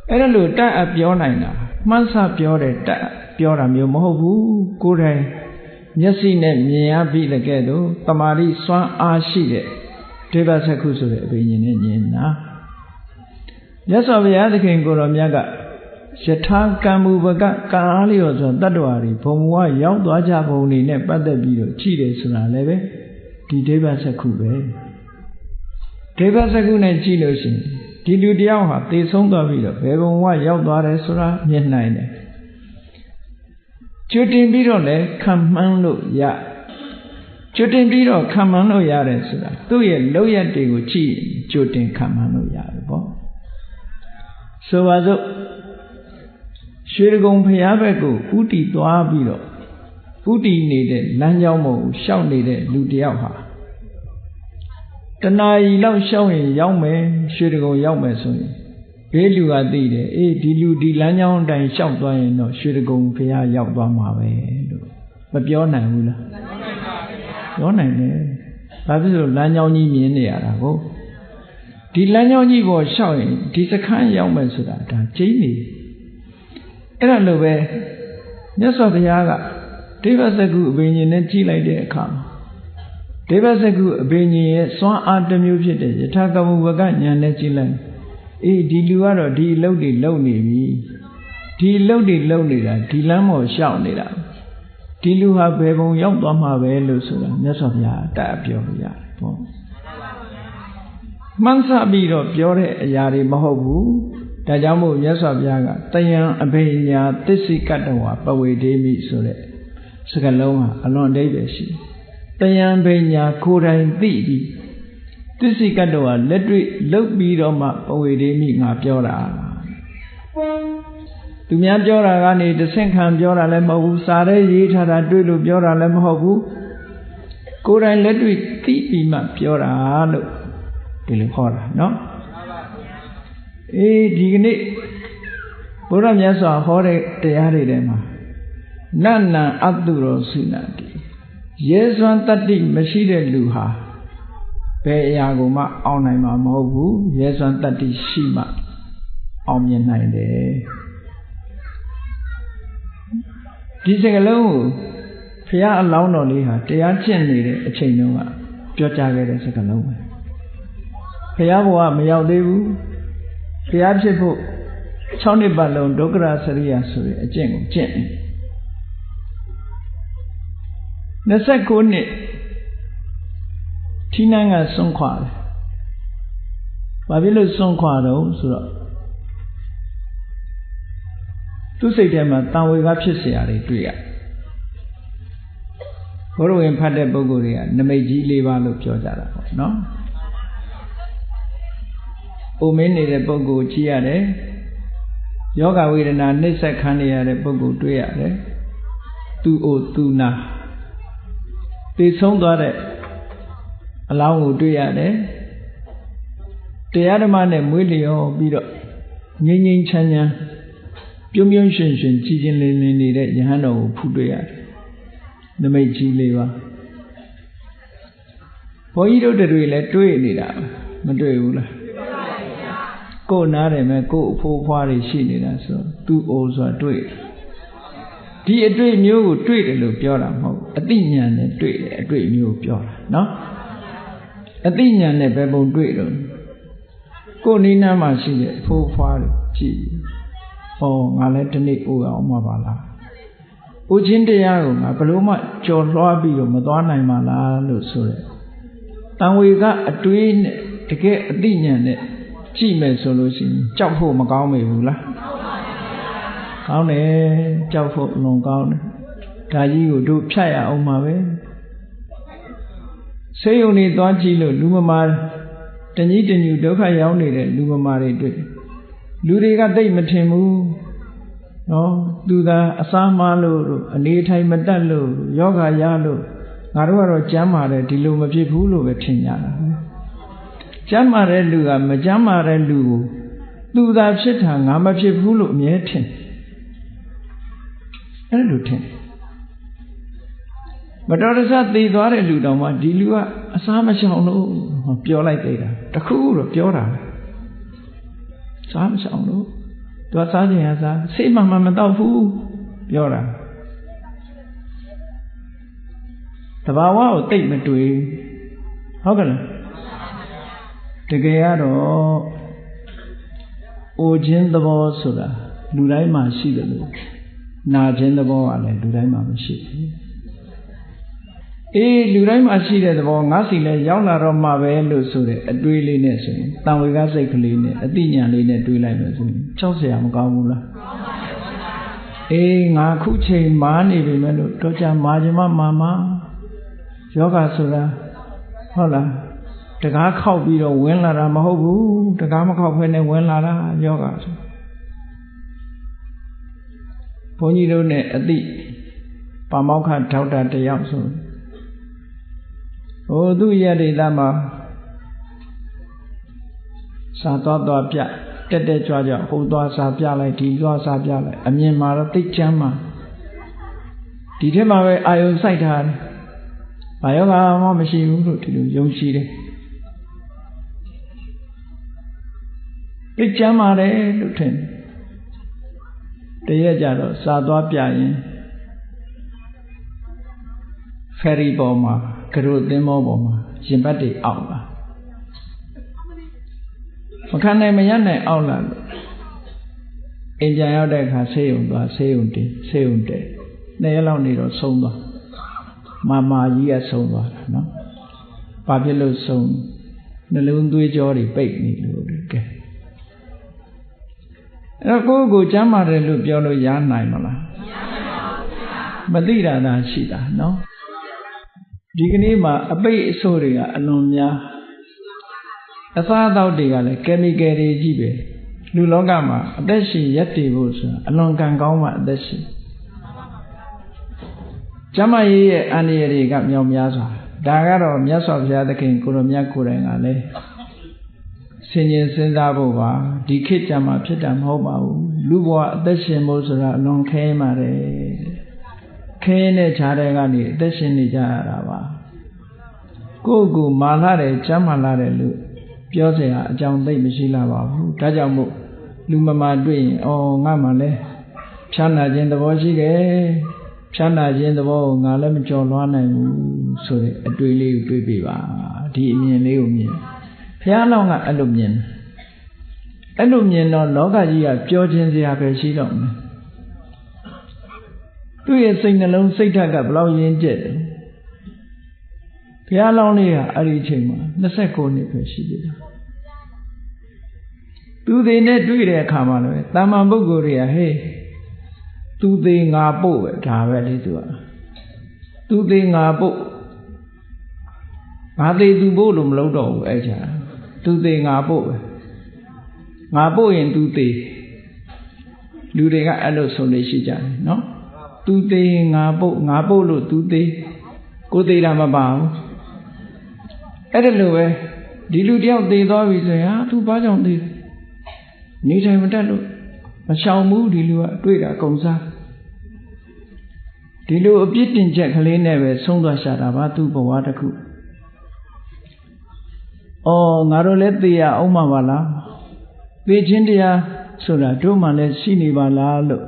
အဲ့ဒါလို့တက်အပ်ပြောနိုင်တာမှန်းဆပြောတယ်တက်ပြောတာမျိုးမဟုတ်ဘူးကိုယ်တိုင်မျက်စိနဲ့မြင်ရပြီးတဲ့ကဲ့သို့တမာတိစွမ်းအားရှိတဲ့ဒိဗ္ဗစက္ခုဆိုတဲ့အဘိညာဉ်နဲ့မြင်တာမြတ်စွာဘုရားသခင်ကိုယ်တော်မြတ်ကယထာကံမူပကကံအားလျော်စွာတတ္တဝါတွေဘုံဘဝရောက်သွားကြပုံတွေနဲ့ပတ်သက်ပြီးတော့ကြည့်တယ်ဆိုတာလည်းပဲဒီဒိဗ္ဗစက္ခုပဲဒိဗ္ဗစက္ခုနဲ့ကြည့်လို့ရှိရင်ဒီလူတယောက်ဟာသေဆုံးသွားပြီးတော့ဘယ်ဘုံဘဝရောက်သွားတယ်ဆိုတာမြင်နိုင်တယ်ကျွတ်တင်ပြီးတော့လည်းခံမှန်းလို့ရကျွတ်တင်ပြီးတော့ခံမှန်းလို့ရတယ်ဆိုတာသူ့ရဲ့လောက်ရတွေကိုကြည့်ကျွတ်တင်ခံမှန်းလို့ရတယ်ပေါ့ဆိုပါစို့ရွှေကုံဖျားဘက်ကိုဥတီသွားပြီးတော့ဥတီနေတဲ့လမ်းကြောင်းပေါ်ကိုရှောက်နေတဲ့လူတယောက်ဟာတဏှာကြီးလောက်ရှောက်ရင်ရောက်မယ်ရွှေကုံရောက်မယ်ဆိုရင်ဘေးလူကသိတယ်အေးဒီလူဒီလမ်းကြောင်းအတိုင်းရှောက်သွားရင်တော့ရွှေကုံဖျားရောက်သွားမှာပဲလို့မပြောနိုင်ဘူးလားပြောနိုင်တယ်ဘာဖြစ်လို့လမ်းကြောင်းကြီးမြင်နေရတာကိုဒီလမ်းကြောင်းကြီးပေါ်ရှောက်ရင်ဒီစခန်းရောက်မယ်ဆိုတာဒါကျိန်းနေအဲ့ဒါလိုပဲမြတ်စွာဘုရားကဒိဗ္ဗစက္ခုအဘိညာဉ်နဲ့ကြည့်လိုက်တဲ့အခါမှာဒိဗ္ဗစက္ခုအဘိညာဉ်ရဲ့စွမ်းအားတစ်မျိုးဖြစ်တဲ့ယထာကမုပကဉာဏ်နဲ့ကြည့်လိုက်အေးဒီလူကတော့ဒီအလုပ်တွေလုပ်နေပြီဒီအလုပ်တွေလုပ်နေတာဒီလမ်းပေါ်ရှောက်နေတာဒီလူဟာဘယ်ပုံရောက်သွားမှာပဲလို့ဆိုတာမြတ်စွာဘုရားတတ်ပြောလို့ရတယ်ပေါ့မှန်းဆပြီးတော့ပြောတဲ့အရာတွေမဟုတ်ဘူးဒါကြောင့်မို့မြတ်စွာဘုရားကတယံအဘိညာသစ္စိကတ္တဝါပဝေဒေမိဆိုတဲ့စကားလုံးဟာအလွန်အဓိပ္ပာယ်ရှိတယံဘိညာကိုယ်တိုင်သိပြီးသစ္စိကတ္တဝါလက်တွေ့လုပ်ပြီးတော့မှပဝေဒေမိငါပြောတာသူများပြောတာကနေတဆင့်ခံပြောတာလည်းမဟုတ်ဘူးစာထဲရေးထားတာတွေ့လို့ပြောတာလည်းမဟုတ်ဘူးကိုယ်တိုင်လက်တွေ့သိပြီးမှပြောတာလို့ဒီလိုခေါ်တာနော်အေးဒီကနေ့ဘုရားမြတ်စွာဟောတဲ့တရားတွေထဲမှာနန္နအတုရောစုနာတိရဲစွမ်းတတ္တိမရှိတဲ့လူဟာဘယ်အရာကိုမှအောင်နိုင်မှာမဟုတ်ဘူးရဲစွမ်းတတ္တိရှိမှအောင်မြင်နိုင်တယ်ဒီစကားလုံးကိုဘုရားအလောင်းတော်လေးဟာတရားကျင့်နေတဲ့အချိန်တုန်းကပြောကြားခဲ့တဲ့စကားလုံးပဲဘုရားဘုရားမရောက်သေးဘူးဘုရားဖြစ်ဖို့6နှစ်ပတ်လုံးဒုက္ခရစရိယဆိုတဲ့အကျင့်ကိုကျင့်နေ29နှစ်ထိနန်းကစွန့်ခွာတယ်။ဘာဖြစ်လို့စွန့်ခွာတော့ဆိုတော့သူ့စိတ်ထဲမှာတန်ဝေကဖြစ်เสียရတယ်တွေ့ရဘုရားဝင်ဖတ်တဲ့ပုဂ္ဂိုလ်တွေကနမိတ်ကြီး၄ပါးလို့ပြောကြတာပေါ့နော်။အိုမင်းနေတဲ့ပုဂ္ဂိုလ်ကြည့်ရတယ်ယောဂဝေဒနာနှိစ္စခံနေရတဲ့ပုဂ္ဂိုလ်တွေ့ရတယ်သူ့အိုသူနာသိဆုံးသွားတဲ့အလောင်းကိုတွေ့ရတယ်တရားဓမ္မနဲ့မွေးလျော်ပြီးတော့ငြိမ်ငြိမ်ချမ်းချမ်းပြုံးပြုံးရွှင်ရွှင်ကြည်ကျင်လင်းလင်းနေတဲ့ယဟန်တော်ကိုဖူးတွေ့ရတယ်နမိတ်ကြီးလေးပါဘုန်းကြီးတို့တွေလည်းတွေ့နေတာမတွေ့ဘူးလားကိုယ်နားတယ်မဲ့ကိုယ်အဖိုးဖွားတွေရှိနေတာဆိုသူ့အိုဆိုတာတွေ့ဒီအတွေ့မျိုးကိုတွေ့တယ်လို့ပြောတာမဟုတ်အသိဉာဏ်နဲ့တွေ့တယ်အတွေ့မျိုးပြောတာနော်အသိဉာဏ်နဲ့ဘယ်ပုံတွေ့တော့ကိုယ်နီးနားမှာရှိတဲ့အဖိုးဖွားတွေကြည့်ဩငါလည်းဒီနေ့အိုအောင်မှာပါလားအိုခြင်းတရားကိုငါဘလို့မှကြော်လွှားပြီးတော့မသွားနိုင်ပါလားလို့ဆိုရဲတန်ဝေကအတွေးနဲ့တကယ်အသိဉာဏ်နဲ့ကြည့်မယ်ဆိုလို့ရှိရင်ကြောက်ဖို့မကောင်းမေဘူးလား ကောင်းတယ်ကြောက်ဖို့လွန်ကောင်းတယ်ဒါကြီးကိုတို့ဖြတ်ရအောင်ပါပဲဆေးရုံတွေသွားကြည့်လို့လူမမာတညီတညူဒုက္ခရောက်နေတဲ့လူမမာတွေတွေ့လူတွေကတိတ်မထင်ဘူးနော်သူသာအစားမလို့အနေထိုင်မတတ်လို့ယောဂရလို့ငါတို့ကတော့ကျမ်းမာတယ်ဒီလိုမဖြစ်ဘူးလို့ပဲထင်ကြတာကျမ်းမာတဲ့လူကမကျမ်းမာတဲ့လူကိုသူသာဖြစ်တာငါမဖြစ်ဘူးလို့အမြဲထင်အဲ့လိုထင်မတော်တဆသိသွားတဲ့လူတောင်မှဒီလူကအစားမရှောင်လို့ပြောလိုက်သေးတာတခုတော့ပြောတာစားမရှောင်လို့သူကစားခြင်းအစားစိတ်မှမတော့ဘူးပြောတာတဘာဝကိုတိတ်မတွေ့ဟုတ်ကဲ့လားတကယ်ကတော့အိုခြင်းသဘောဆိုတာလူတိုင်းမှာရှိတယ်လို့နာခြင်းသဘောကလည်းလူတိုင်းမှာမရှိဘူးအေးလူတိုင်းမှာရှိတဲ့သဘောငါစီလဲရောက်လာတော့မှပဲလို့ဆိုတဲ့အတွေးလေးနဲ့ဆိုရင်တန်ဝေကစိတ်ကလေးနဲ့အတိညာလေးနဲ့တွေးလိုက်လို့ဆိုရင်60မကောင်းဘူးလားအေးငါခုချိန်မာနေပြီမဲ့လို့တော့ကြမာခြင်းမာယောဂဆိုတာဟုတ်လားတကားခောက်ပြီးတော့ဝင်လာတာမဟုတ်ဘူးတကားမခောက်ဖဲနဲ့ဝင်လာတာယောဂဆိုဘုန်းကြီးတို့နဲ့အတိပါမောက္ခဒေါက်တာတယောက်ဆိုသူ့ရတဲ့သားမှာစာသွားပြတက်ကြွဟိုသွားစာပြလိုက်ဒီသွားစာပြလိုက်အမြင်မှာတော့သိချမ်းမှာဒီထက်မှာပဲအာယုံစိုက်ထားတယ်ဘာယောဂမှမရှိဘူးလို့ဒီလိုယုံကြည်တယ်သိချမ်းပါတယ်လို့ထင်တရက်ကြတော့စာသွားပြရင်ဖယ်ရီပေါ်မှာကရုသင်္ဘောပေါ်မှာရင်ဘတ်တွေအောက်လာမခံနိုင်မရနိုင်အောက်လာလို့အိမ်ပြန်ရောက်တဲ့အခါဆေးရုံသွားဆေးရုံတင်ဆေးရုံတဲ့2ရက်လောက်နေတော့ဆုံးသွားမာကြီးကဆုံးသွားတာနော်ဘာဖြစ်လို့ဆုံးနှလုံးသွေးကြောတွေပိတ်နေလို့ကဲအဲ့တော့ကိုယ်ကျမ်းပါတယ်လို့ပြောလို့ရနိုင်မလားမသိတာသာရှိတာနော်ဒီကနေ့မှာအပိတ်အဆိုးတွေကအလွန်များအစားအသောက်တွေကလည်းကယ်မီကယ်တွေကြီးပဲလူလောကမှာအသက်ရှင်ရပ်တည်ဖို့ဆိုတာအလွန်ကံကောင်းမှအသက်ရှင်ကျမ်းမာရေးရဲ့အန္တရာယ်တွေကမြောက်များစွာဒါကတော့မြတ်စွာဘုရားသခင်ကိုရောမြတ်ကိုယ်တိုင်ကလည်းဆင်ခြင်စဉ်းစားဖို့ပါဒီခေတ်ကျမ်းမာဖြစ်တာမဟုတ်ပါဘူးလူဘဝအသက်ရှင်ဖို့ဆိုတာအလွန်ခဲပါတယ်ခဲနဲ့ခြားတဲ့ကနေအသက်ရှင်နေကြရတာပါကိုယ့်ကိုမာလာတယ်ကျမ်းမာလာတယ်လို့ပြောเสียအကြောင်းသိမရှိလာပါဘူးဒါကြောင့်မို့လူမမာတွေ့ရင်ငါမှလည်းဖြာနာခြင်းသဘောရှိတယ်ဖြာနာခြင်းသဘောကိုငါလည်းမကြော်လွှားနိုင်ဘူးဆိုတဲ့အတွေ့လေးကိုတွေးပြပါဒီအမြင်လေးကိုမြင်ဘုရားလောင်းကအဲ့လိုမြင်အဲ့လိုမြင်တော့လောကကြီးကပြောခြင်းစရာပဲရှိတော့မယ်သူ့ရဲ့စိတ်နှလုံးစိတ်ဓာတ်ကဘလောက်ရင်းကျက်တယ်ဘုရားလောင်းလေးကအဲ့ဒီအချိန်မှာ29နှစ်ပဲရှိသေးတယ်သူတွေနဲ့တွေ့တဲ့အခါမှာလည်းတာမန်ပုဂ္ဂိုလ်တွေကဟေးသူသေးငါပို့ပဲဒါပဲလေသူသေးငါပို့ငါသေးသူပို့လို့မလုပ်တော့ဘူးအဲ့ချာသူသေးငါပို့ပဲငါပို့ရင်သူသေးလူတွေကအဲ့လိုဆိုနေရှိကြတယ်နော်သူသေးငါပို့လို့သူသေးကိုသေးတာမပါဘူးအဲ့ဒါလိုပဲဒီလူတယောက်သေးသွားပြီဆိုရင်သူဘာကြောင့်သေးနေထိုင်မတတ်လို့မရှောင်ဘူးဒီလူကတွေ့တာကုံစားဒီလိုအပြစ်တင်ချက်ကလေးနဲ့ပဲဆုံးသွားရှာတာပါသူ့ဘဝတစ်ခုငါတို့လည်းသိရအောင်မှာပါလားသိချင်းတရားဆိုတာတို့မှလည်းရှိနေပါလားလို့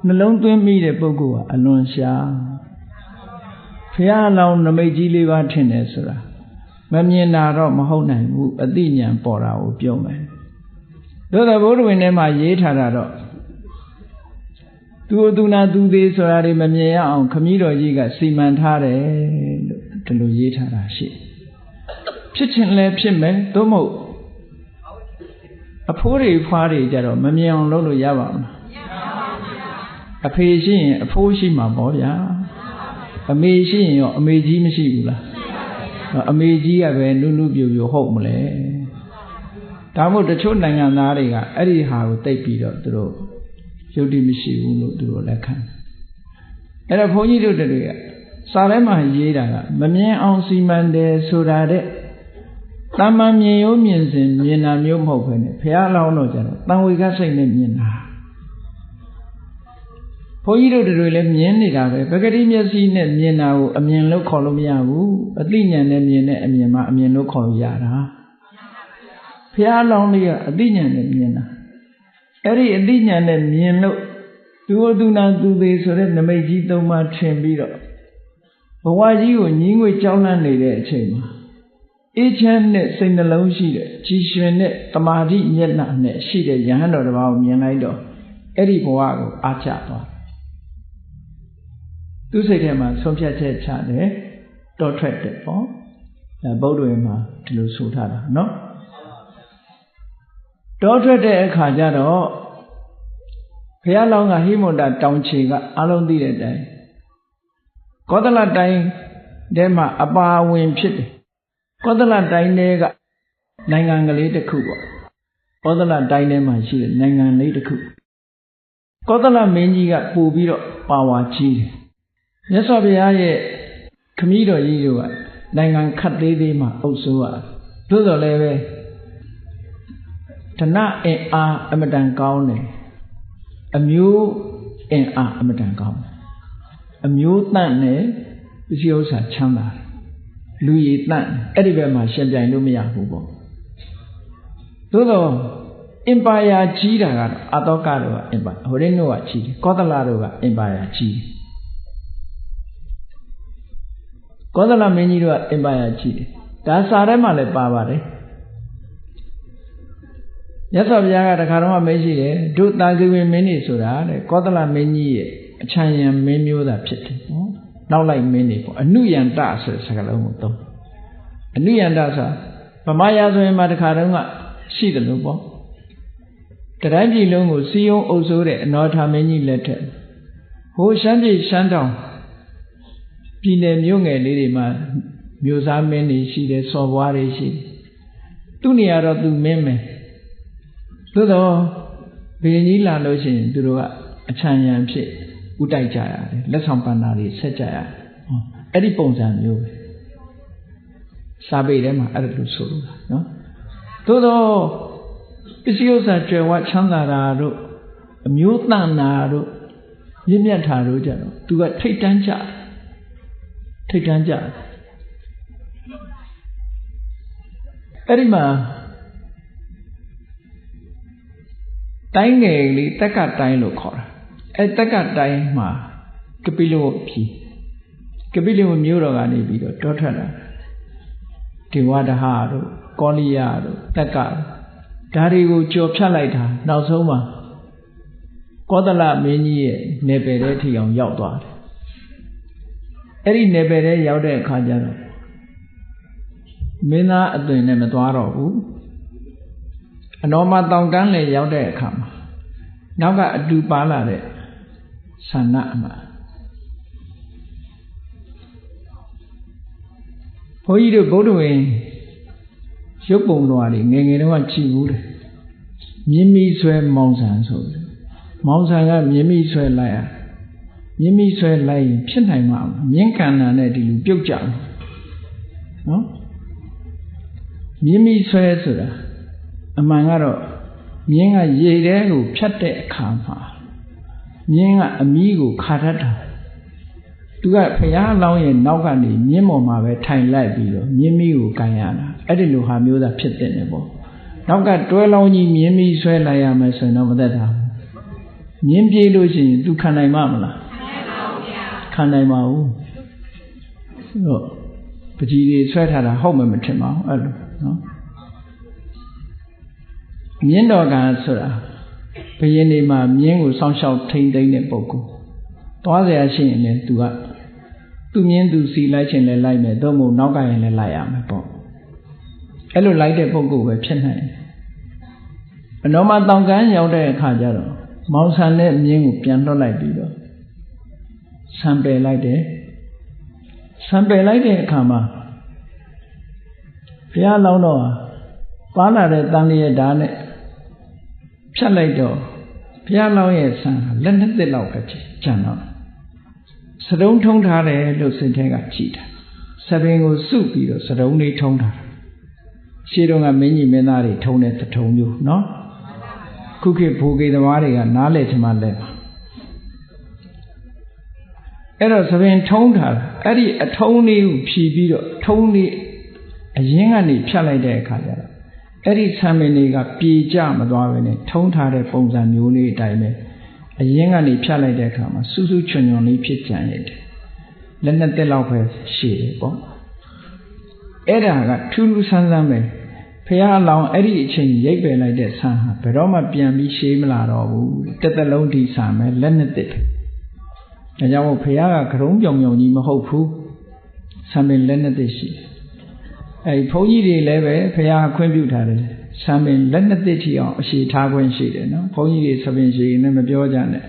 နှလုံးသွင်းမိတဲ့ပုဂ္ဂိုလ်ကအလွန်ရှားဘုရားလောင်းနမိတ်ကြီးလေးပါထင်တယ်ဆိုတာမမြင်တာတော့မဟုတ်နိုင်ဘူးအသိဉာဏ်ပေါ်တာကိုပြောမယ်သို့သောဘုရားဝင်ထဲမှာရေးထားတာတော့သူနာသူသေးဆိုတာတွေမမြင်ရအောင်ခမည်းတော်ကြီးကစီမံထားတယ်လို့ဒီလိုရေးထားတာရှိဖြစ်ခြင်းလည်းဖြစ်မယ်သို့မဟုတ်အဖိုးတွေဖွားတွေကြတော့မမြင်အောင်လုပ်လို့ရပါမလား အဖေရှိရင်အဖိုးရှိမှာပေါ့ဗျာအမေရှိရင်ရောအမေကြီးမရှိဘူးလားအမေကြီးကပဲနုနုပြူပြူဟုတ်မလဲဒါမို့တချို့နိုင်ငံသားတွေကအဲ့ဒီဟာကိုသိပြီးတော့သူတို့ယုတ်တိမရှိဘူးလို့သူတို့လက်ခံအဲ့တော့ဘုန်းကြီးတို့တွေကစာထဲမှာရေးတာကမမြင်အောင်စီမံတယ်ဆိုတာတဲ့တမန်မြင်ရိုးမြင်စဉ်မြင်တာမျိုးမဟုတ်ဘဲနဲ့ဘုရားလောင်းတော့ကြတော့တန်ဝေကစိတ်နဲ့မြင်တာဘုန်းကြီးတို့တွေလည်းမြင်နေတာပဲပဂတိမျက်စိနဲ့မြင်တာကိုအမြင်လို့ခေါ်လို့မရဘူးအသိဉာဏ်နဲ့မြင်တဲ့အမြင်မှာအမြင်လို့ခေါ်လို့ရတာဘုရားလောင်းလေးကအသိဉာဏ်နဲ့မြင်တာအဲ့ဒီအသိဉာဏ်နဲ့မြင်လို့သူဝတုနာသူသေးဆိုတဲ့နမိတ်ကြီးသုံးပါးထင်ပြီးတော့ဘဝကြီးကိုညီးငွေကြောင်းလန့်နေတဲ့အချိန်မှာအေးချမ်းတဲ့စိတ်နှလုံးရှိတဲ့ကြည်ရွှင်တဲ့တမာတိမျက်နှာနဲ့ရှိတဲ့ယဟန်တော်တစ်ပါးကိုမြင်လိုက်တော့အဲ့ဒီဘဝကိုအားကျသွားသူစိတ်ထဲမှာဆုံးဖြတ်ချက်ချတယ်တောထွက်တယ်ပေါ့ဗုဒ္ဓဝင်မှာဒီလိုဆိုထားတာနော်တောထွက်တဲ့အခါကျတော့ဘုရားလောင်းကဟိမန္တာတောင်ခြေကအလုံးသိတဲ့အတိုင်းကောသလတိုင်းထဲမှာအပါဝင်ဖြစ်တယ်ကောသလတိုင်းထဲကနိုင်ငံကလေးတစ်ခုပေါ့ကောသလတိုင်းထဲမှာရှိတဲ့နိုင်ငံလေးတစ်ခုကောသလမင်းကြီးကပို့ပြီးတော့ပါဝါကြီးတယ်မြတ်စွာဘုရားရဲ့ခမည်းတော်ကြီးတို့ကနိုင်ငံခတ်သေးသေးမှအုပ်စိုးရသို့တော်လည်းပဲဓနအင်အားအမတန်ကောင်းတယ်အမျိုးအင်အားအမတန်ကောင်းတယ်အမျိုးတန့်နဲ့ပစ္စည်းဥစ္စာချမ်းသာတယ်လူရည်တန့်အဲ့ဒီဘက်မှာရှင်ပြိုင်လို့မရဘူးပေါ့သို့တော့အင်ပါယာကြီးတာကတော့အတောကတို့ကအင်ပါဟိုရင်းတို့ကကြီးတယ်ကောသလတို့ကအင်ပါယာကြီးတယ်ကောသလမင်းကြီးတို့ကအင်ပါယာကြီးတယ်ဒါစာထဲမှာလည်းပါပါတယ်မြတ်စွာဘုရားကတခါတော့မေးရှိတယ်တို့တာဇီဝင်မင်းကြီးဆိုတာတဲ့ကောသလမင်းကြီးရဲ့အချမ်းရံမင်းမျိုးသားဖြစ်တယ်နော်နောက်လိုက်မင်းတွေပေါ့အနုယန္တဆိုတဲ့စကားလုံးကိုသုံးအနုယန္တဆိုတာဗမာရာဆိုရင်မှတခါတော့ရှိတယ်လို့ပေါ့တတိုင်းပြည်လုံးကိုစီယုံအုပ်စိုးတဲ့အနောထာမင်းကြီးလက်ထက်ဟိုရှမ်းပြည်ရှမ်းတောင်ပြည်နယ်မြို့ငယ်လေးတွေမှာမြို့သားမင်းတွေရှိတယ်စော်ဘွားတွေရှိတယ်သူနေရာတော့သူမင်းမယ်သို့တော့ဘုရင်ကြီးလာလို့ရှိရင်သူတို့ကအချမ်းရံဖြစ်ဥတိုက်ကြရတယ်လက်ဆောင်ပန္နာတွေဆက်ကြရတယ်အဲ့ဒီပုံစံမျိုးပဲစာပေထဲမှာအဲ့ဒါလို့ဆိုလို့နော်သို့တော့ပစ္စည်းဥစ္စာကျွယ်ဝချမ်းသာတာတို့အမျိုးတန်တာတို့မြင့်မြတ်တာတို့ကြတော့သူကထိတ်တန်းကြအဲ့ဒီမှာတိုင်းငယ်လေးတက်ကတိုင်းလို့ခေါ်တာအဲတက်ကတိုင်းမှာကပိလဝတ်ပြီကပိလဝတ်မျိုးတော်ကနေပြီးတော့တောထွက်လာဒေဝဒဟတို့ကောလိယတို့တက်ကဒါတွေကိုကြော်ဖြတ်လိုက်တာနောက်ဆုံးမှာကောသလမင်းကြီးရဲ့နေပယ်တဲ့ထိအောင်ရောက်သွားတယ်အဲ့ဒီနေပယ်တဲ့ရောက်တဲ့အခါကျတော့မင်းသားအသွင်နဲ့မသွားတော့ဘူးအနောမတောင်တန်းလေရောက်တဲ့အခါမှာနောက်ကအတူပါလာတဲ့ဆန္ဒအမှာဘုန်းကြီးတို့ဗုဒ္ဓဝင်ရုပ်ပုံတော်တွေငယ်ငယ်တုန်းကကြည့်ဘူးတယ်မြင်းမီဆွဲမောင်ဆန်ဆိုတယ်မောင်ဆန်ကမြင်းမီဆွဲလိုက်ရမြင်းမီဆွဲလိုက်ရင်ဖြစ်နိုင်မှာမြင်းကန္နာနဲ့ဒီလိုပြုတ်ကြတယ်နော်မြင်းမီဆွဲဆိုတာအမှန်ကတော့မြင်းကရေထဲကိုဖြတ်တဲ့အခါမှာမြင်းကအမီးကိုခါတတ်တာသူကဖျားလောင်းရဲ့နောက်ကနေမြင်းပေါ်မှာပဲထိုင်လိုက်ပြီးတော့မြင်းမီးကိုကန်ရတာအဲ့ဒီလိုဟာမျိုးသာဖြစ်တဲ့နေပေါ့နောက်ကတွဲလောင်းကြီးမြင်းမီးဆွဲလိုက်ရမယ်ဆိုရင်တော့မသက်တာမြင်းပြေးလို့ရှိရင်သူခံနိုင်မှာမလားခံနိုင်ပါဘူးဟုတ်ပကြီးတွေဆွဲထားတာဟုတ်မှမထင်ပါဘူးအဲ့လိုနော်မြင်းတော်ကဆိုတာဘုရင်တွေမှာမြင်းကိုစောင့်ရှောက်ထိန်းသိမ်းတဲ့ပုဂ္ဂိုလ်သွားเสียရှိရင်လည်းသူကသူမြင်းသူစီလိုက်ခြင်းလည်းလိုက်မယ်သို့မဟုတ်နောက်ကရင်လည်းလိုက်ရမယ်ပေါ့အဲ့လိုလိုက်တဲ့ပုဂ္ဂိုလ်ပဲဖြစ်နိုင်တယ်အနောမတောင်ကမ်းရောက်တဲ့အခါကျတော့ မောင်ဆန်တဲ့မြင်းကိုပြန်လွှတ်လိုက်ပြီးတော့ဆံပယ်လိုက်တယ်ဆံပယ်လိုက်တဲ့အခါမှာဘုရားလောင်းတော်ပါလာတဲ့တန်လျက်ဓာတ်နဲ့ဖြတ်လိုက်တော့ဘုရားလောင်းရဲ့ဆံလက်နှစ်သက်လောက်ပဲကျန်တော့စတုံးထုံးထားတယ်လို့စိတ်ထဲကကြည်တာစပင်ကိုစုပြီးတော့စတုံးလေးထုံးထားတာရှေးတုန်းကမင်းကြီးမင်းသားတွေထုံးတဲ့ထုံမျိုးနော်ခုခေတ်ဘူဂေသမားတွေကနားလည်ချင်မှလဲပါအဲ့တော့သပင်ထုံးထားတာအဲ့ဒီအထုံးလေးကိုဖြီးပြီးတော့ထုံးလေးအရင်ကနေဖြတ်လိုက်တဲ့အခါကျတော့အဲ့ဒီဆံပင်တွေကပြေကျမသွားဘဲနဲ့ထုံးထားတဲ့ပုံစံမျိုးလေးအတိုင်းပဲအရင်ကနေဖြတ်လိုက်တဲ့အခါမှာစူးစူးချွန်ချွန်လေးဖြစ်ကြံရတယ်လက်နဲ့တက်လောက်ပဲရှည်တယ်ပေါ့အဲ့ဒါကထူးထူးဆန်းဆန်းပဲဖះလောင်အဲ့ဒီအချိန်ရိပ်ပယ်လိုက်တဲ့ဆံဟာဘယ်တော့မှပြန်ပြီးရှေးမလာတော့ဘူးတစ်သက်လုံးဒီဆံပဲလက်နဲ့တက်တယ်ဒါကြောင့်မို့ဖះကကရုံးပြောင်ပြောင်ကြီးမဟုတ်ဘူးဆံပင်လက်နဲ့တက်ရှိအဲ့ဘုန်းကြီးတွေလည်းပဲဖះခွင့်ပြုထားတယ်ဆံပင်လက်နဲ့တက်ထီအောင်အရှိထားခွင့်ရှိတယ်နော်ဘုန်းကြီးတွေဆံပင်ရှိရင်လည်းမပြောကြနဲ့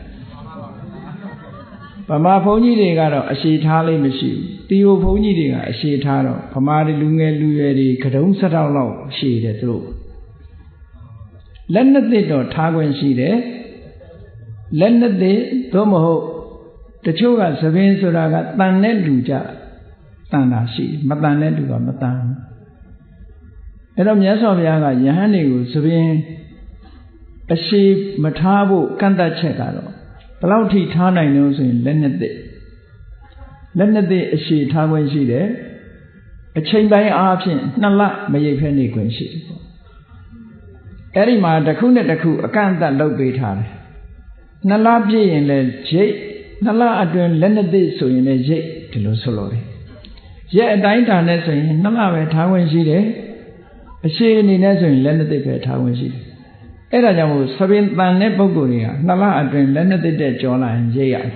ဗမာဘုန်းကြီးတွေကတော့အရှိထားလေးမရှိဘူးတီဟိုဘုန်းကြီးတွေကအရှိထားတော့ဗမာတွေလူငယ်လူရွယ်တွေကတုံးဆက်တော့လောက်ရှိတယ်သူတို့လက်နှစ်သက်တော့ထားခွင့်ရှိတယ်လက်နှစ်သက်သို့မဟုတ်တချို့ကသပင်ဆိုတာကတန်တဲ့လူကြတန်တာရှိမတန်တဲ့လူကမတန်အဲ့တော့မြတ်စွာဘုရားကယဟန်တွေကိုသပင်အရှိမထားဖို့ကန့်သတ်ချက်ကတော့ဘယ်လောက်ထိထားနိုင်လို့ဆိုရင်လက်နှစ်သက်အရှိထားခွင့်ရှိတယ်အချိန်ပိုင်းအားဖြင့်2လမရိပ်ဖဲနေခွင့်ရှိတယ်ပေါ့အဲ့ဒီမှာတစ်ခုနဲ့တစ်ခုအကန့်အသတ်လုပ်ပေးထားတယ်2လပြည့်ရင်လည်းရိပ်2လအတွင်းလက်နှစ်သက်ဆိုရင်လည်းရိပ်ဒီလိုဆိုလို့တယ်ရက်အတိုင်းတာနဲ့ဆိုရင်2လပဲထားခွင့်ရှိတယ်အရှိအနေနဲ့ဆိုရင်လက်နှစ်သက်ပဲထားခွင့်ရှိတယ်အဲ့ဒါကြောင့်မို့သပင်တန်တဲ့ပုဂ္ဂိုလ်တွေက2လအတွင်းလက်နှစ်သက်တဲ့ကြောလာရင်ရိပ်ရတယ်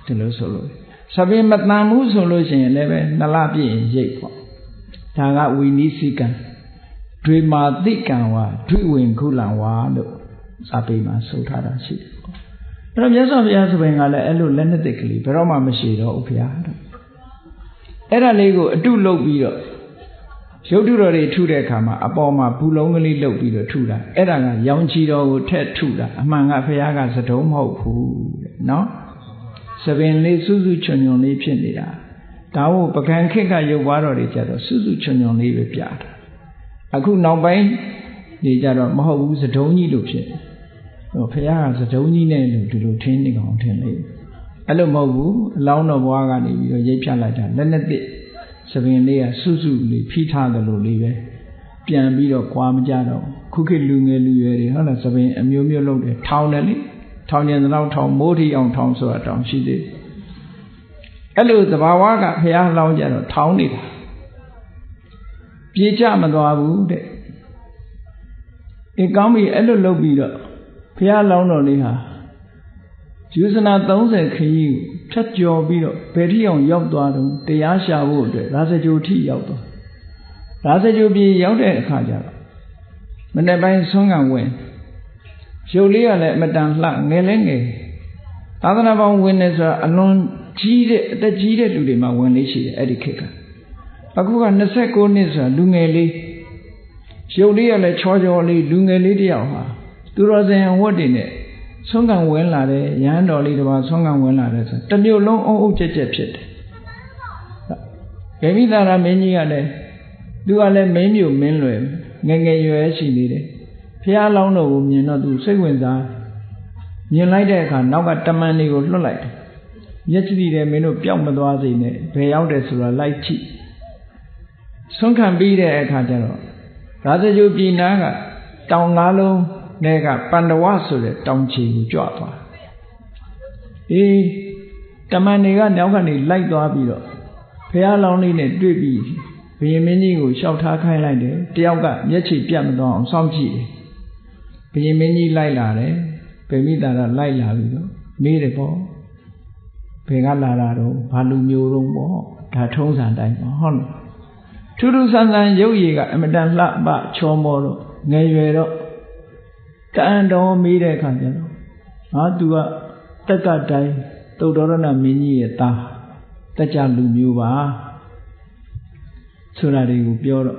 ဒီလိုဆိုလို့သပင်မတန်ဘူးဆိုလို့ရှိရင်လည်းပဲ2လပြည့်ရင်ရိပ်ပေါ့ဒါကဝီနိစိကံဒွေမာတိကံဝါဒွိဝင်ခုလံဝါလို့စာပေမှာဆိုထားတာရှိတယ်ပေါ့အဲ့တော့မြတ်စွာဘုရားသပင်ကလည်းအဲ့လိုလက်နှစ်သက်ကလေးဘယ်တော့မှမရှိတော့ဘူးဘုရားအဲ့ဒါလေးကိုအတုလုပ်ပြီးတော့ရုပ်တုတော်တွေထုတဲ့အခါမှာအပေါ်မှာဘူးလုံးကလေးလုပ်ပြီးတော့ထုတာအဲ့ဒါကရောင်ချီတော်ကိုထက်ထုတာအမှန်ကဘုရားကသတုံးမဟုတ်ဘူးတဲ့နော်သပင်လေးစွစွချွန်ချွန်လေးဖြစ်နေတာဒါကိုပကံခေတ်ကရုပ်ပွားတော်တွေကြတော့စွစွချွန်ချွန်လေးပဲပြတာအခုနောက်ပိုင်းနေကြတော့မဟုတ်ဘူးသတုံးကြီးလို့ဖြစ်ဟိုဘုရားကသတုံးကြီးနဲ့လို့ဒီလိုထင်းနေအောင်ထင်လေအဲ့လိုမဟုတ်ဘူးအလောင်းတော်ဘွားကနေပြီးတော့ရိပ်ဖြတ်လိုက်တာလက်နဲ့တစ်သပင်လေးကစွစွလေးဖိထားတယ်လို့လေးပဲပြန်ပြီးတော့ကွာမကြတော့ခုခေတ်လူငယ်လူရွယ်တွေဟုတ်လားသပင်အမျိုးမျိုးလုပ်တယ်ထောင်းတယ်လေထောင်ကျင်တော့ထောင်မိုးထီအောင်ထောင်ဆိုတာတောင်ရှိသေးအဲ့လိုသဘာဝကဘုရားလောင်းကြတော့ထောင်းနေတာပြေကျမသွားဘူးတဲ့ကောင်းပြီအဲ့လိုလုပ်ပြီးတော့ဘုရားလောင်းတော်လေးဟာယူဇနာ30ခရီးကိုဖြတ်ကျော်ပြီးတော့ဘယ်ထိအောင်ရောက်သွားတော့တရားရှာဖို့အတွက်ရာဇဂိုထိရောက်သွားရာဇဂိုပြည်ရောက်တဲ့အခါကျတော့မနေ့ပိုင်းဆွမ်းကံဝင်ရုပ်လေးကလည်းအမတန်လှငယ်လဲငယ်သာသနာပေါင်းဝင်နေဆိုတာအလွန်ကြီးတဲ့အသက်ကြီးတဲ့လူတွေမှဝင်လေးရှိတယ်အဲ့ဒီခေတ်ကအခုက29နှစ်ဆိုတာလူငယ်လေးရုပ်လေးကလည်းချောချောလေးလူငယ်လေးတယောက်ဟာသူတော်စင်ဝတ်တွေနဲ့ဆွမ်းကံဝင်လာတယ်ရဟန်းတော်လေးတစ်ပါးဆွမ်းကံဝင်လာတယ်ဆိုတမျိုးလုံးအုပ်အုပ်ကျက်ကျက်ဖြစ်တယ်ဂေမိသာရမင်းကြီးကလည်းသူကလည်းမင်းမျိုးမင်းလွယ်ငယ်ငယ်ရွယ်ရှိနေတယ်ဖះလောင်းတော်ကိုမြင်တော့သူစိတ်ဝင်စားမြင်လိုက်တဲ့အခါနောက်ကတမန်တွေကိုလွှတ်လိုက်တယ်မျက်စိတွေမင်းတို့ပျောက်မသွားစေနဲ့ဘယ်ရောက်တယ်ဆိုတာလိုက်ကြည့်ဆွမ်းခံပြီးတဲ့အခါကျတော့ရာဇဂိုပြည်နာကတောင်၅လုံးနဲ့ကပန္ဒဝဆိုတဲ့တောင်ချီကိုကြွသွားတမန်တွေကနောက်ကနေလိုက်သွားပြီးတော့ဖះလောင်းလေးနဲ့တွေ့ပြီးဘုရင်မင်းကြီးကိုလျှောက်ထားခိုင်းလိုက်တယ်တယောက်ကမျက်ခြေပြတ်မသွားအောင်စောင့်ကြည့်တယ်ဘုရင်မင်းကြီးလိုက်လာတယ်ဗေမိတာကလိုက်လာပြီးတော့မေးတယ်ပေါ့ဘယ်ကလာတာတော့ဘာလူမျိုးတော့ပေါ့ဒါထုံးစံတိုင်းပေါ့ဟုတ်လားထူးထူးဆန်းဆန်းရုပ်ရည်ကအမတန်လှပချောမောတော့ငယ်ရွယ်တော့တန်တော်မေးတဲ့အခါကျတော့ သူကတက်ကတိုင်းတုတ်တော်ရဏမင်းကြီးရဲ့သားတက်ကြလူမျိုးပါဆိုတာတွေကိုပြောတော့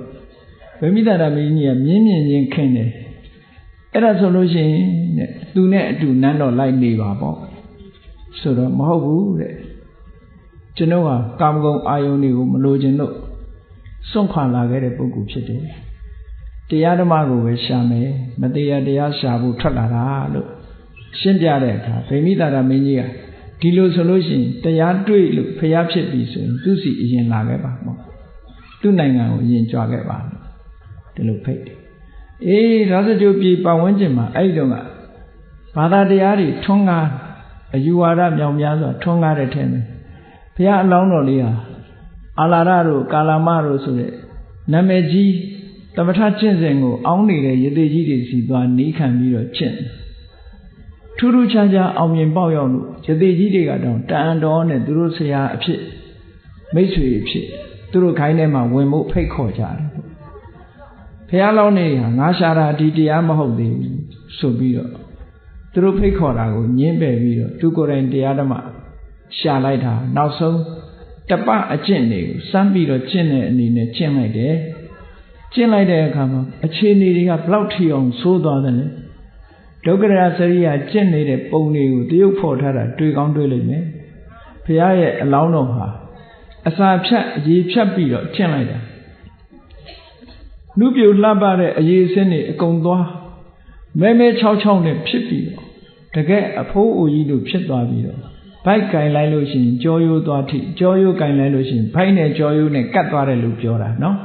ဗိမိတာရမင်းကြီးကမြင်းမြင်ချင်းခင်းတယ်အဲ့ဒါဆိုလို့ရှိရင်တဲ့သူနဲ့အတူနန်းတော်လိုက်နေပါပေါ့ဆိုတော့မဟုတ်ဘူးတဲ့ကျွန်တော်ဟာကာမဂုဏ်အာယုန်တွေကိုမလိုချင်လို့စွန့်ခွာလာခဲ့တဲ့ပုဂ္ဂိုလ်ဖြစ်တယ်တရားဓမ္မကိုပဲရှာမယ်မတရားတရားရှာဖို့ထွက်လာတာလို့ရှင်းပြတဲ့အခါဗိမိတာရမင်းကြီးကဒီလိုဆိုလို့ရှိရင်တရားတွေ့လို့ဖျားဖြစ်ပြီဆိုရင်သူ့စီအရင်လာခဲ့ပါပေါ့သူ့နိုင်ငံကိုအရင်ကြွားခဲ့ပါလို့ဒီလိုဖိတ်တယ်ရာဇကြိုပြည်ပတ်ဝန်းကျင်မှာအဲ့ဒီတော့ကဘာသာတရားတွေထွန်းကားအယူဝါဒမြောင်များစွာထွန်းကားတဲ့ထဲမှာဘုရားအလောင်းတော်လေးဟာအာလာရတို့ကာလာမတို့ဆိုတဲ့နာမည်ကြီးသမထကျင့်စဉ်ကိုအောင်းနေတဲ့ယသိကြီးတွေစီသွားနီးခံပြီးတော့ကျင့်ထူးထူးခြားခြားအောင်မြင်ပေါက်ရောက်လို့ယသိကြီးတွေကတော့တန်တော်နဲ့သူတို့ဆရာအဖြစ်မိတ်ဆွေအဖြစ်သူတို့ခိုင်းထဲမှာဝင်ဖို့ဖိတ်ခေါ်ကြတယ်ဘုရားလောင်းနေဟာငါရှာတာဒီတရားမဟုတ်သေးဘူးဆိုပြီးတော့သူတို့ဖိတ်ခေါ်တာကိုညှင်းပယ်ပြီးတော့သူကိုယ်တိုင်တရားဓမ္မရှာလိုက်တာနောက်ဆုံးတပအကျင့်တွေကိုစမ်းပြီးတော့ကျင့်တဲ့အနေနဲ့ကျင့်လိုက်တယ်ကျင့်လိုက်တဲ့အခါမှာအခြေအနေတွေကဘလောက်ထီအောင်ဆိုးသွားတယ်လဲဒုက္ခရစရိယာကျင့်နေတဲ့ပုံတွေကိုတရုပ်ဖော်ထားတာတွေ့ကောင်းတွေ့လိမ့်မယ်ဘုရားရဲ့အလောင်းတော်ဟာအစာဖြတ်အရေးဖြတ်ပြီးတော့ကျင့်လိုက်တာနှုတ်ပြလှပတဲ့အရေးအစင်းတွေအကုန်သွားမဲမဲချောက်ချောက်နဲ့ဖြစ်ပြီးတော့တကယ်အဖိုးအိုကြီးတို့ဖြစ်သွားပြီးတော့ဘိုက်ကင်လိုက်လို့ရှိရင်ကြောရိုးသွားထိကြောရိုးကင်လိုက်လို့ရှိရင်ဘိုက်နဲ့ကြောရိုးနဲ့ကတ်သွားတယ်လို့ပြောတာနော်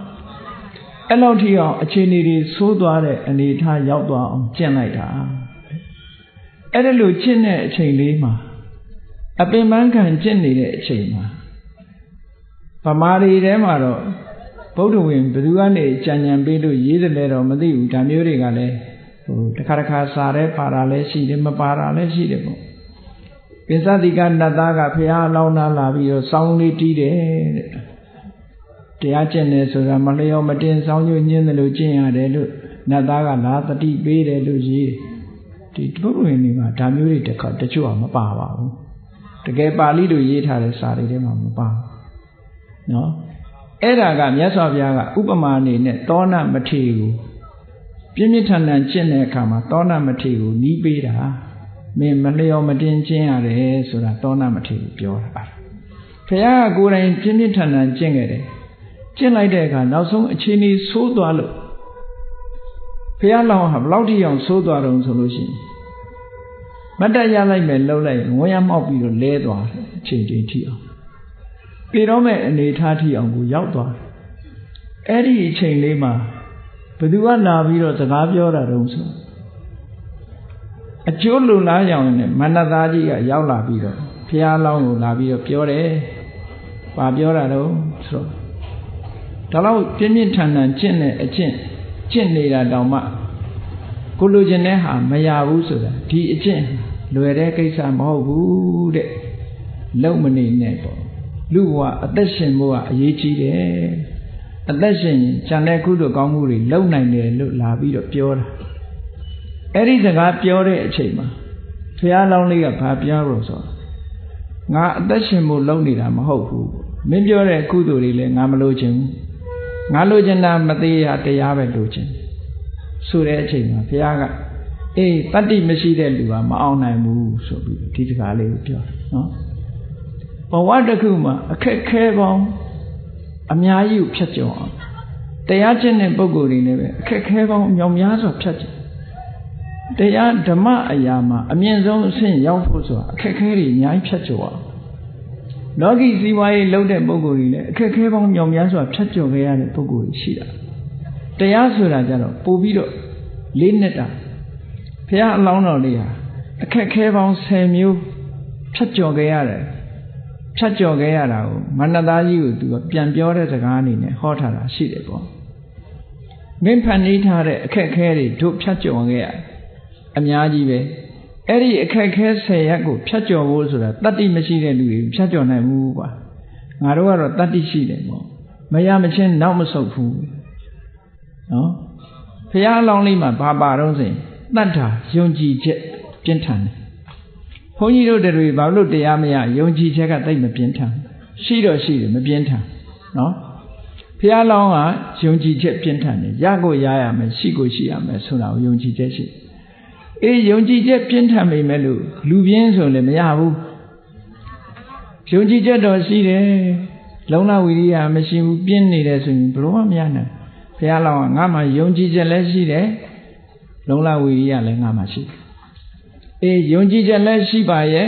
အဲ့လောက်ထိအောင်အခြေအနေတွေဆိုးသွားတဲ့အနေအထားရောက်သွားအောင်ကျင့်လိုက်တာအဲ့ဒါလို့ကျင့်တဲ့အချိန်လေးမှာအပင်ပန်းခံကျင့်နေတဲ့အချိန်မှာဗမာတွေထဲမှာတော့ဗုဒ္ဓဝင်ဘယ်သူကနေကြံကြံပေးလို့ရေးတယ်လဲတော့မသိဘူးဒါမျိုးတွေကလည်းတခါတခါစားတဲ့ပါတာလည်းရှိတယ်မပါတာလည်းရှိတယ်ပေါ့ပိဿတိကနတ်သားကဖះအလောင်းသားလာပြီးတော့စောင်းလေးတီးတယ်တဲ့တရားကျင့်တယ်ဆိုတာမလျော်မတင်စောင်းညွှင်းတယ်လို့ကျင့်ရတယ်လို့နတ်သားကလာတတိပေးတယ်လို့ရေးဒီဗုဒ္ဓဝင်တွေမှာဒါမျိုးတွေတချို့ကမပါပါဘူးတကယ်ပါဠိလိုရေးထားတဲ့စာတွေထဲမှာမပါနော်အဲ့ဒါကမြတ်စွာဘုရားကဥပမာအနေနဲ့သောဏမထေရကိုပြင်းပြထန်ထန်ကျင့်တဲ့အခါမှာသောဏမထေရကိုနီးပေးတာမင်းမလျော်မတင်ကျင့်ရတယ်ဆိုတာသောဏမထေရကိုပြောတာပါဘုရားကကိုယ်တိုင်ပြင်းပြထန်ထန်ကျင့်ခဲ့တယ်ကျင့်လိုက်တဲ့အခါနောက်ဆုံးအခြေအနေဆိုးသွားလို့ဘုရားလောင်းဟာဘယ်လောက်ထိအောင်ဆိုးသွားတုံးဆိုလို့ရှိရင်မတ်တရလိုက်မယ်လှုပ်လိုက်ငွေရမောက်ပြီးတော့လဲသွားတယ်အချိန်ချင်းထိအောင်ပြေတော့မဲ့အနေထားထိအောင်ကိုရောက်သွားတယ်အဲ့ဒီအချိန်လေးမှာဘယ်သူကလာပြီးတော့စကားပြောတာတုံးဆိုအကျိုးလုံလားရောင်နဲ့မန္တသားကြီးကရောက်လာပြီးတော့ဘုရားလောင်းကိုလာပြီးတော့ပြောတယ်။ဘာပြောတာတော့ဆိုတော့ဒါတော့ပြင်းပြင်းထန်ထန်ကျင့်တဲ့အကျင့်နေတာတောင်မှကိုလိုချင်တဲ့ဟာမရဘူးဆိုတာဒီအကျင့်လွယ်တဲ့ကိစ္စမဟုတ်ဘူးတဲ့လုံမနေနဲ့ပေါ့လူဘဝအသက်ရှင်ဖို့ကအရေးကြီးတယ်အသက်ရှင်ရင်ဉာဏ်နဲ့ကုသိုလ်ကောင်းမှုတွေလုံနိုင်တယ်လို့လာပြီးတော့ပြောတာအဲ့ဒီစကားပြောတဲ့အချိန်မှာဘုရားလောင်းလေးကဘာပြောလို့ဆိုငါအသက်ရှင်ဖို့လုံနေတာမဟုတ်ဘူးမင်းပြောတဲ့ကုသိုလ်တွေလည်းငါမလိုချင်ဘူးငါလိုချင်တာမသေးရတရားပဲလိုချင်ဆိုတဲ့အချိန်မှာဘုရားကအေးတတ္တိမရှိတဲ့လူကမအောင်နိုင်ဘူးဆိုပြီးဒီစကားလေးကိုပြောတယ်နော်ဘဝတစ်ခုမှာအခက်ခဲပေါင်းအများကြီးကိုဖြတ်ကျော်အောင်တရားကျင့်တဲ့ပုဂ္ဂိုလ်တွေလည်းပဲအခက်ခဲပေါင်းမြောင်များစွာဖြတ်ကျော်တရားဓမ္မအရာမှာအမြင့်ဆုံးအဆင့်ရောက်ဖို့ဆိုတာအခက်ခဲတွေအများကြီးဖြတ်ကျော်အောင်လောကီစီးပွားရေးလုပ်တဲ့ပုဂ္ဂိုလ်တွေလည်းအခက်ခဲပေါင်းမြောင်များစွာဖြတ်ကျော်ခဲ့ရတဲ့ပုဂ္ဂိုလ်တွေရှိတာတရားဆိုတာကြတော့ပို့ပြီးတော့လေးနှစ်တာဘုရားအလောင်းတော်လေးဟာအခက်ခဲပေါင်း10မျိုးဖြတ်ကျော်ခဲ့ရတယ်ဖြတ်ကျော်ခဲ့ရတာကိုမန္တသားကြီးကိုသူကပြန်ပြောတဲ့စကားအနေနဲ့ဟောထားတာရှိတယ်ပေါ့မင်းဖန်တီးထားတဲ့အခက်ခဲတွေတို့ဖြတ်ကျော်ခဲ့ရအများကြီးပဲအဲ့ဒီအခက်ခဲ10ရက်ကိုဖြတ်ကျော်ဖို့ဆိုတာတတ္တိမရှိတဲ့လူတွေဖြတ်ကျော်နိုင်ဘူးကွာငါတို့ကတော့တတ္တိရှိတယ်ပေါ့မရမချင်းနောက်မဆုတ်ဘူးနော်ဘုရားအလောင်းလေးမှာဘာပါတော့ဆိုရင်တတ္ထာယုံကြည်ချက်ပြင်းထန်တယ် ဘုန်းကြီးတို့တွေဘာလို့တရားမရယုံကြည်ချက်ကတိတ်မပြင်းထန်ရှိတော့ရှိတယ်မပြင်းထန်နော်ဘုရားလောင်းကယုံကြည်ချက်ပြင်းထန်တယ်ရကိုရရမယ်ရှိကိုရှိရမယ်ဆိုတာကိုယုံကြည်ချက်ရှိယုံကြည်ချက်ပြင်းထန်ပေမဲ့လို့လူပြင်းဆိုလည်းမရဘူးယုံကြည်ချက်တော့ရှိတယ်လုံလဝိရိယမရှိဘူးပြင်းနေတယ်ဆိုရင်ဘယ်လိုမှမရနိုင်ဘုရားလောင်းကငါမှယုံကြည်ချက်လည်းရှိတယ်လုံလဝိရိယလည်းငါမှရှိတယ်ယုံကြည်ချက်လည်းရှိပါရဲ့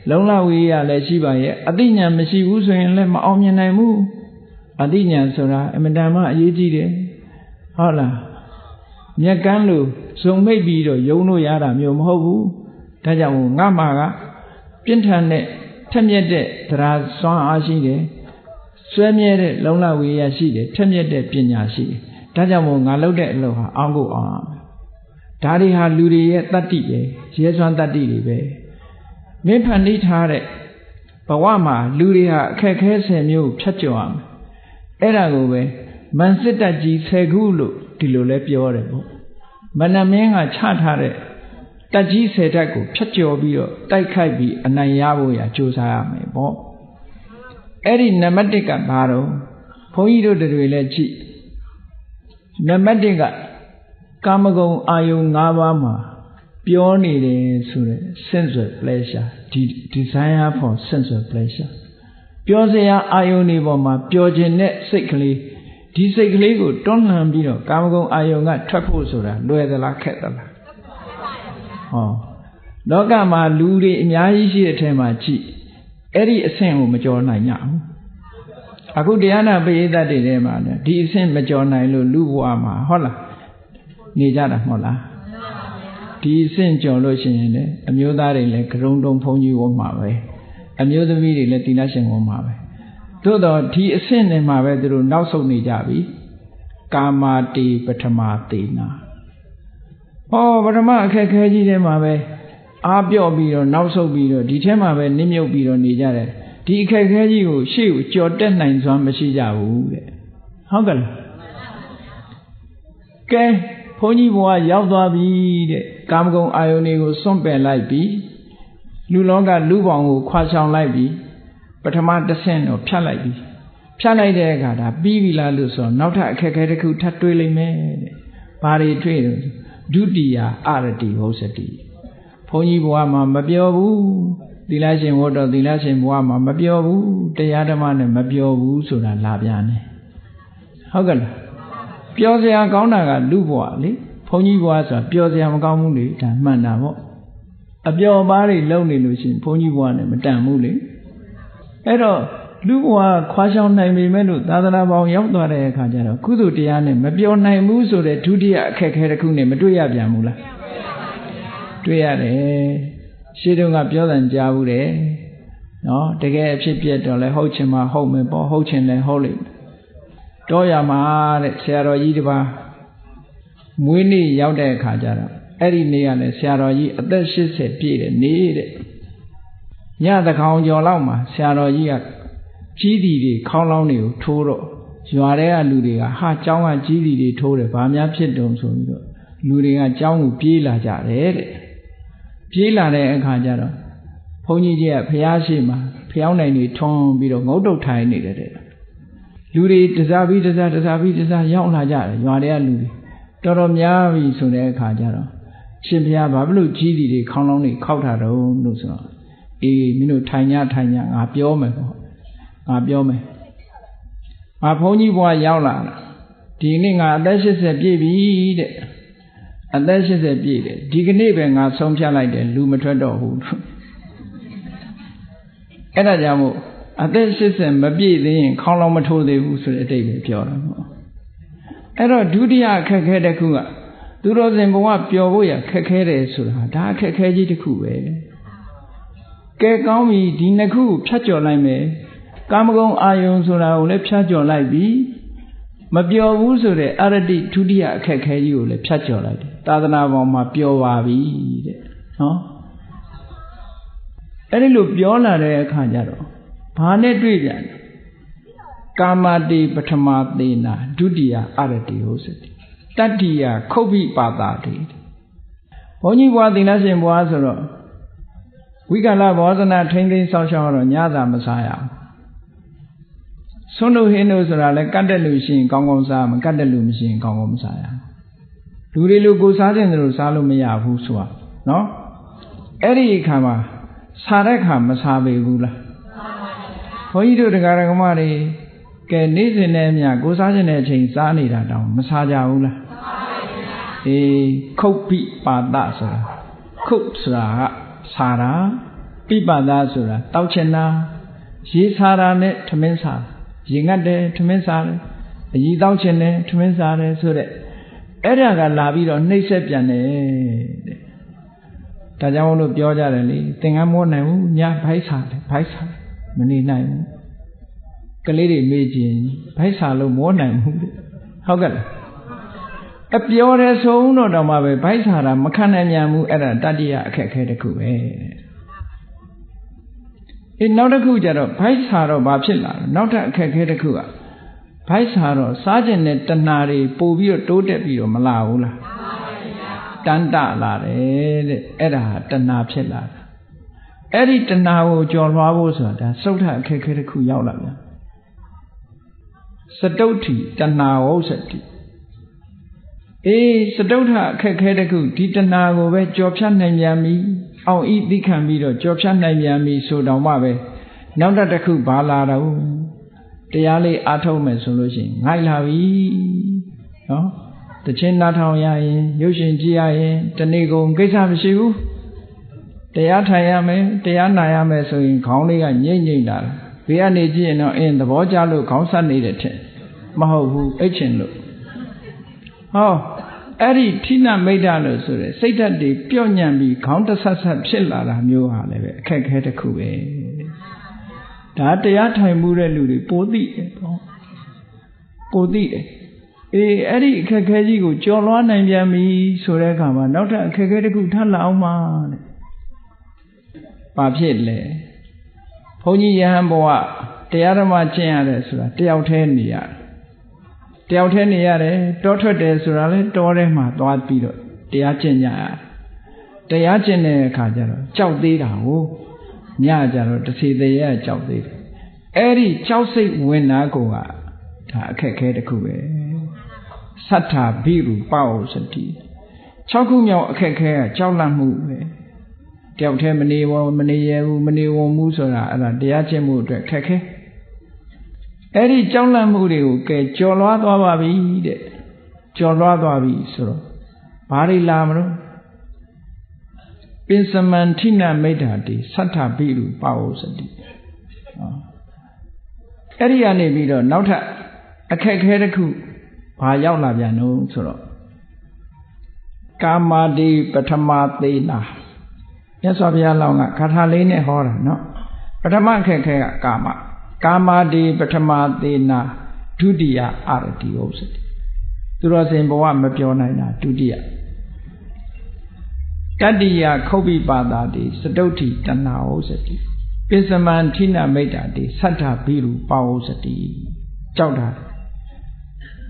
လုံလဝိရိယလည်းရှိပါရဲ့အသိဉာဏ်မရှိဘူးဆိုရင်လည်းမအောင်မြင်နိုင်ဘူးအသိဉာဏ်ဆိုတာအမှန်တမ်းအရေးကြီးတယ်ဟုတ်လားမြက်ကန်းလို့ဇုံမိတ်ပြီးတော့ယုံလို့ရတာမျိုးမဟုတ်ဘူးဒါကြောင့်ငါမှာကပြင်းထန်တဲ့ထက်မြက်တဲ့တရားစွမ်းအားရှိတယ်ဆွဲမြဲတဲ့လုံလဝိရိယရှိတယ်ထက်မြက်တဲ့ပညာရှိတယ်ဒါကြောင့်မို့ငါလုပ်တဲ့အလုပ်ဟာအောင်ကိုအောင်ဒါတွေဟာလူတွေရဲ့တတ္တိပဲရဲစွမ်းတတ္တိတွေပဲမင်းဖန်တီးထားတဲ့ဘဝမှာလူတွေဟာအခက်ခဲ10မျိုးဖြတ်ကျော်ရမယ်အဲ့ဒါကိုပဲမန်စစ်တပ်ကြီး10ခုလို့ဒီလိုလဲပြောတယ်ပေါ့မနမင်းကချထားတဲ့တက်ကြီး10တက်ကိုဖြတ်ကျော်ပြီးတော့တိုက်ခိုက်ပြီးအနိုင်ရဖို့ရကြိုးစားရမယ်ပေါ့အဲ့ဒီနံပါတ်1ကဘာတော့ဘုန်းကြီးတို့တွေလည်းကြည့်နံပါတ်1ကကာမဂုဏ်အာယုံ၅ပါးမှာပြောနေတယ်ဆိုတဲ့ sensual pleasure desire for sensual pleasure ပြောစရာအာယုံတွေပေါ်မှာပျော်ခြင်းနဲ့စိတ်ကလေးဒီစိတ်ကလေးကိုတွန်းလှန်ပြီးတော့ကာမဂုဏ်အာယုံကထွက်ဖို့ဆိုတာလွယ်သလားခက်သလားလောကမှာလူတွေအများကြီးရှိတဲ့အထက်မှာကြည့်အဲ့ဒီအဆင့်ကိုမကျော်နိုင်ကြဘူးအခုတရားနာပရိသတ်တွေထဲမှာလည်းဒီအဆင့်မကျော်နိုင်လို့လူဘဝမှာဟုတ်လားနေကြတာမဟုတ်လားဒီအဆင့်ကျော်လို့ရှိရင်လည်းအမျိုးသားတွေလည်းကရုံတုံဘုန်းကြီးဝတ်မှာပဲအမျိုးသမီးတွေလည်းသီလရှင်ဝတ်မှာပဲသို့တော့ဒီအဆင့်နဲ့မှာပဲသူတို့နောက်ဆုံးနေကြပြီကာမာတိပထမသေနာပထမအခက်ခဲကြီးထဲမှာပဲအားပြော့ပြီးတော့နောက်ဆုံးပြီးတော့ဒီထဲမှာပဲနစ်မြုပ်ပြီးတော့နေကြတယ်ဒီအခက်ခဲကြီးကိုရှေ့ကိုကြော်တက်နိုင်စွမ်းမရှိကြဘူးတဲ့ဟုတ်ကဲ့လားကဲဘုန်းကြီးဘုရားရောက်သွားပြီတဲ့ကာမဂုဏ်အာယုန်တွေကိုစွန့်ပယ်လိုက်ပြီလူလောကလူပေါင်းကိုခွာချောင်လိုက်ပြီပထမတစ်ဆင့်တော့ဖြတ်လိုက်ပြီဖြတ်လိုက်တဲ့အခါဒါပြီးပြီလားလို့ဆိုတော့နောက်ထပ်အခက်ခဲတစ်ခုထပ်တွေးလိုက်မယ်တဲ့ဘာတွေတွေးလို့ဒုတိယအရတိဟုတ်စတိဘုန်းကြီးဘုရားမှာမပြောဘူးသီလရှင်ဝတ်တော်သီလရှင်ဘုရားမှာမပြောဘူးတရားဓမ္မနဲ့မပြောဘူးဆိုတာလာပြန်တယ်ဟုတ်ကဲ့လားပြောစရာကောင်းတာကလူဘဝလေဘုန်းကြီးဘဝဆိုတာပြောစရာမကောင်းဘူးလေဒါမှန်တာပေါ့အပျော်ပါးတွေလုံနေလို့ရှိရင်ဘုန်းကြီးဘဝနဲ့မတန်ဘူးလေအဲ့တော့လူဘဝခွာရှောင်နိုင်ပေမဲ့လို့သာသနာပေါင်းရောက်သွားတဲ့အခါကျတော့ကုသိုလ်တရားနဲ့မပြောနိုင်ဘူးဆိုတဲ့ဒုတိယအခက်ခဲတစ်ခုနဲ့မတွေ့ရပြန်ဘူးလားတွေ့ရတယ်ရှင်းတော့ကပြောတယ်ကြားဘူးတယ်နော်တကယ်အဖြစ်ပြက်တော့လဲဟုတ်ချင်မှဟုတ်မယ်ပေါ့ဟုတ်ချင်လဲဟုတ်လိမ့်မယ်တောရမှာတဲ့ဆရာတော်ကြီးတစ်ပါးမွေးနေ့ရောက်တဲ့အခါကျတော့အဲ့ဒီနေ့ကလည်းဆရာတော်ကြီးအသက်80ပြည့်တဲ့နေတဲ့ညသကောင်ကျော်လောက်မှာဆရာတော်ကြီးကကြီးတီတွေခေါင်းလောင်းတွေကိုထိုးတော့ရွာထဲကလူတွေကဟာကျောင်းကကြီးတီတွေထိုးတယ်ဘာများဖြစ်တုံဆိုပြီးတော့လူတွေကကျောင်းကိုပြေးလာကြတယ်တဲ့ပြေးလာတဲ့အခါကျတော့ဘုန်းကြီးကြီးကဖျားရှိမှာဖျောင်းနိုင်တွေထွန်းပြီးတော့ငုတ်တုတ်ထိုင်နေတယ်တဲ့လူတွေတစားပြီးတစားရောက်လာကြတယ်ရွာထဲကလူတွေတော်တော်များပြီဆိုတဲ့အခါကျတော့ရှင်ဘုရားဘာဖြစ်လို့ကြီးတီတွေခေါင်းလောင်းတွေခောက်တာတော့လို့ဆိုတော့အေးမင်းတို့ထိုင်ညငါပြောမယ်ပေါ့ငါပြောမယ်ငါဘုန်းကြီးဘွားရောက်လာတာဒီနေ့ငါအသက်80ပြည့်ပြီတဲ့အသက်80ပြည့်တယ်ဒီကနေ့ပဲငါဆုံးဖြတ်လိုက်တယ်လူမထွက်တော့ဘူးအဲ့ဒါကြောင့်မို့အသက်80မပြည့်သေးရင်ခေါင်းလောင်းမထိုးသေးဘူးဆိုတဲ့အတိတ်ပဲပြောတာပေါ့အဲ့တော့ဒုတိယအခက်ခဲတစ်ခုကသူတော်စင်ဘဝပျော်ဖို့ရခက်ခဲတယ်ဆိုတာဒါအခက်ခဲကြီးတစ်ခုပဲကဲကောင်းပြီဒီနှစ်ခုဖြတ်ကျော်လိုက်မယ်ကာမဂုဏ်အာယုံဆိုတာကိုလည်းဖြတ်ကျော်လိုက်ပြီမပျော်ဘူးဆိုတဲ့အရတိဒုတိယအခက်ခဲကြီးကိုလည်းဖြတ်ကျော်လိုက်တယ်သာသနာပေါ်မှာပျော်ပါပြီတဲ့နော်အဲ့ဒီလိုပြောလာတဲ့အခါကျတော့ဘာနဲ့တွေ့ပြန်လဲကာမတိပထမသေနာဒုတိယအရတိဟုတ်စတိတတ္တိယခုတ်ပိပါတာတိဘုန်းကြီးဘွားသီလရှင်ဘွားဆိုတော့ ဝိကလဘောဇနာထိမ့်သိမ်းဆောက်ရှောက်တော့ညသာမစားရဆွန်းတို့ဟင်းတို့ဆိုတာလဲကတ်တဲ့လူရှိရင်ကောင်းကောင်းစားမကတ်တဲ့လူမရှိရင်ကောင်းကောင်းမစားရလူတွေလူကိုစားတဲ့လူစားလို့မရဘူးဆိုတာနော်အဲ့ဒီအခါမှာစားတဲ့အခါမစားပေဘူးလားဘုန်းကြီးတို့တရားဓမ္မတွေကဲနေ့စဉ်နဲ့မြကိုစားခြင်းတဲ့အချိန်စားနေတာတောင်မစားကြဘူးလားအေးခုတ်ပိပါဒဆိုတာခုတ်ဆိုတာကစားတာပိပါဒဆိုတာတောက်ချင်တာရေစားတာနဲ့ထမင်းစားရေငတ်တယ်ထမင်းစားတယ်အကြီးတောက်ချင်တယ်ထမင်းစားတယ်ဆိုတဲ့အဲ့ဒါကလာပြီးတော့နှိမ့်ဆက်ပြန်တယ်တဲ့ဒါကြောင့်လို့ပြောကြတယ်လေသင်္ကန်းမိုးနိုင်ဘူးညဘိုက်စားတယ်ဘိုက်စားမနေနိုင်ဘူးကလေးတွေမေးကြည့်ဘိုက်စားလို့မိုးနိုင်ဘူးတဲ့ဟုတ်ကဲ့လားအပြောတဲ့ဆုံးတော့တောင်မှပဲဘိုက်စားတာမခံနိုင်မြန်ဘူးအဲ့ဒါတတိယအခက်အခဲတစ်ခုပဲနောက်တစ်ခုကျတော့ဘိုက်စားတော့ဘာဖြစ်လာလဲနောက်ထပ်အခက်အခဲတစ်ခုကဘိုက်စားတော့စားကျင်တဲ့တဏှာတွေပို့ပြီးတော့တိုးတက်ပြီးတော့မလာဘူးလားတန်တလာတယ်တဲ့အဲ့ဒါတဏှာဖြစ်လာတာအဲ့ဒီတဏှာကိုကျော်လွှားဖို့ဆိုတာဒါသုဒ္ဓအခက်အခဲတစ်ခုရောက်လာပြန်စတုဋ္ဌိတဏှာဝုစတိစတုဋ္ဌအခက်အခဲတစ်ခုဒီတဏှာကိုပဲကျော်ဖြတ်နိုင်ပြန်ပြီအောင်ဤသိခံပြီးတော့ကျော်ဖြတ်နိုင်ပြန်ပြီဆိုတော့မှပဲနောက်တစ်ခုဘာလာတော့တရားလေးအားထုတ်မယ်ဆိုလို့ရှိရင်ငိုက်လာပြီနော်တခြင်းနားထောင်ရရင်ရုပ်ရှင်ကြည့်ရရင်တနေ့ကုန်ကိစ္စမရှိဘူးတရားထိုင်ရမယ်တရားနာရမယ်ဆိုရင်ခေါင်းလေးကငိမ့်ငိမ့်လာတယ်ဘေးကနေကြည့်ရင်တော့သဘောကျလို့ခေါင်းဆက်နေတဲ့ထက်မဟုတ်ဘူးအိတ်ချင်လို့ဟောအဲ့ဒီထိနမိတ်တာလို့ဆိုရယ်စိတ်ဓာတ်တွေပြော့ညံ့ပြီးခေါင်းတဆက်ဆက်ဖြစ်လာတာမျိုးဟာလည်းပဲအခက်ခဲတစ်ခုပဲဒါတရားထိုင်မှုတဲ့လူတွေပိုသိတယ်ပေါ့ပိုသိတယ်အဲ့ဒီအခက်ခဲကြီးကိုကျော်လွှားနိုင်ပြန်ပြီဆိုတဲ့အခါမှာနောက်ထပ်အခက်ခဲတစ်ခုထပ်လာအောင်ပါတဲ့ဘာဖြစ်လဲဘုန်းကြီးယဟန်ဘဝတရားဓမ္မကျင့်ရတယ်ဆိုတာတယောက်တည်းနေရတယ်တယောက်တည်းနေရတယ်တောထွက်တယ်ဆိုတာလဲတောထဲမှာသွားပြီးတော့တရားကျင့်ကြရတရားကျင့်တဲ့အခါကျတော့ကြောက်သေးတာကိုညကြတော့တစ်စီသေးရကြောက်သေးတယ်အဲ့ဒီကြောက်စိတ်ဝင်တာကိုကဒါအခက်ခဲတစ်ခုပဲသတ္ထာဘိရုပဩစတိ6ခုမြောက်အခက်ခဲကကြောက်လန့်မှုပဲတယောက်တည်းမနေဝမနေရဘူးမနေဝမှုဆိုတာအဲ့ဒါတရားကျင့်မှုအတွက်ခက်ခဲအဲ့ဒီကြောက်လန့်မှုတွေကိုကဲကျော်လွှားသွားပါပြီတဲ့ကျော်လွှားသွားပြီဆိုတော့ဘာတွေလာမလို့ပင်စမန္ထိနမိတ်တာတိသတ္ထဘိရုပဩစတိအဲ့ဒီကနေပြီးတော့နောက်ထပ်အခက်ခဲတစ်ခုဘာရောက်လာပြန်လို့ဆိုတော့ကာမာတိပထမသေနာမြတ်စွာဘုရားလောင်းကဂါထာလေးနဲ့ဟောတာနော်ပထမအခက်ခဲကကာမာတိပထမသေနာဒုတိယအာရတိဥစ္စတိသူတော်စင်ဘဝမပြောနိုင်တာဒုတိယတတိယခုတ်ပိပါဒာတိစတုဋ္ဌိတဏှာဥစ္စတိပစ္စမန္ထိနမိတ်တာတိသတ္ထဘိရုပဩစတိကြောက်တာ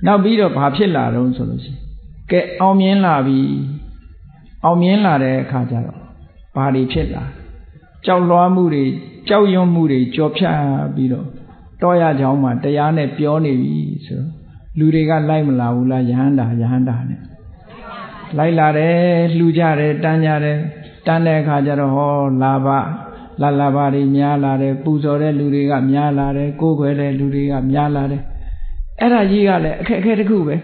နောက်ပြီးတော့ဘာဖြစ်လာတော့ဆိုလို့ရှိရင်ကဲအောင်မြင်လာပြီအောင်မြင်လာတဲ့အခါကျတော့ဘာတွေဖြစ်လာကြောက်လွှားမှုတွေကြောက်ရွံ့မှုတွေကြော်ဖြတ်ပြီးတော့တောရချောင်းမှာတရားနဲ့ပြောနေပြီဆိုတော့လူတွေကလိုက်မလာဘူးလားယဟန္တာနဲ့လိုက်လာတယ်လှူကြတယ်တန်းကြတယ်တန်းတဲ့အခါကျတော့ဟောလာဘတွေများလာတယ်ပူဇော်တဲ့လူတွေကများလာတယ်ကိုးကွယ်တဲ့လူတွေကများလာတယ်အဲ့ဒါကြီးကလည်းအခက်အခဲတစ်ခုပဲ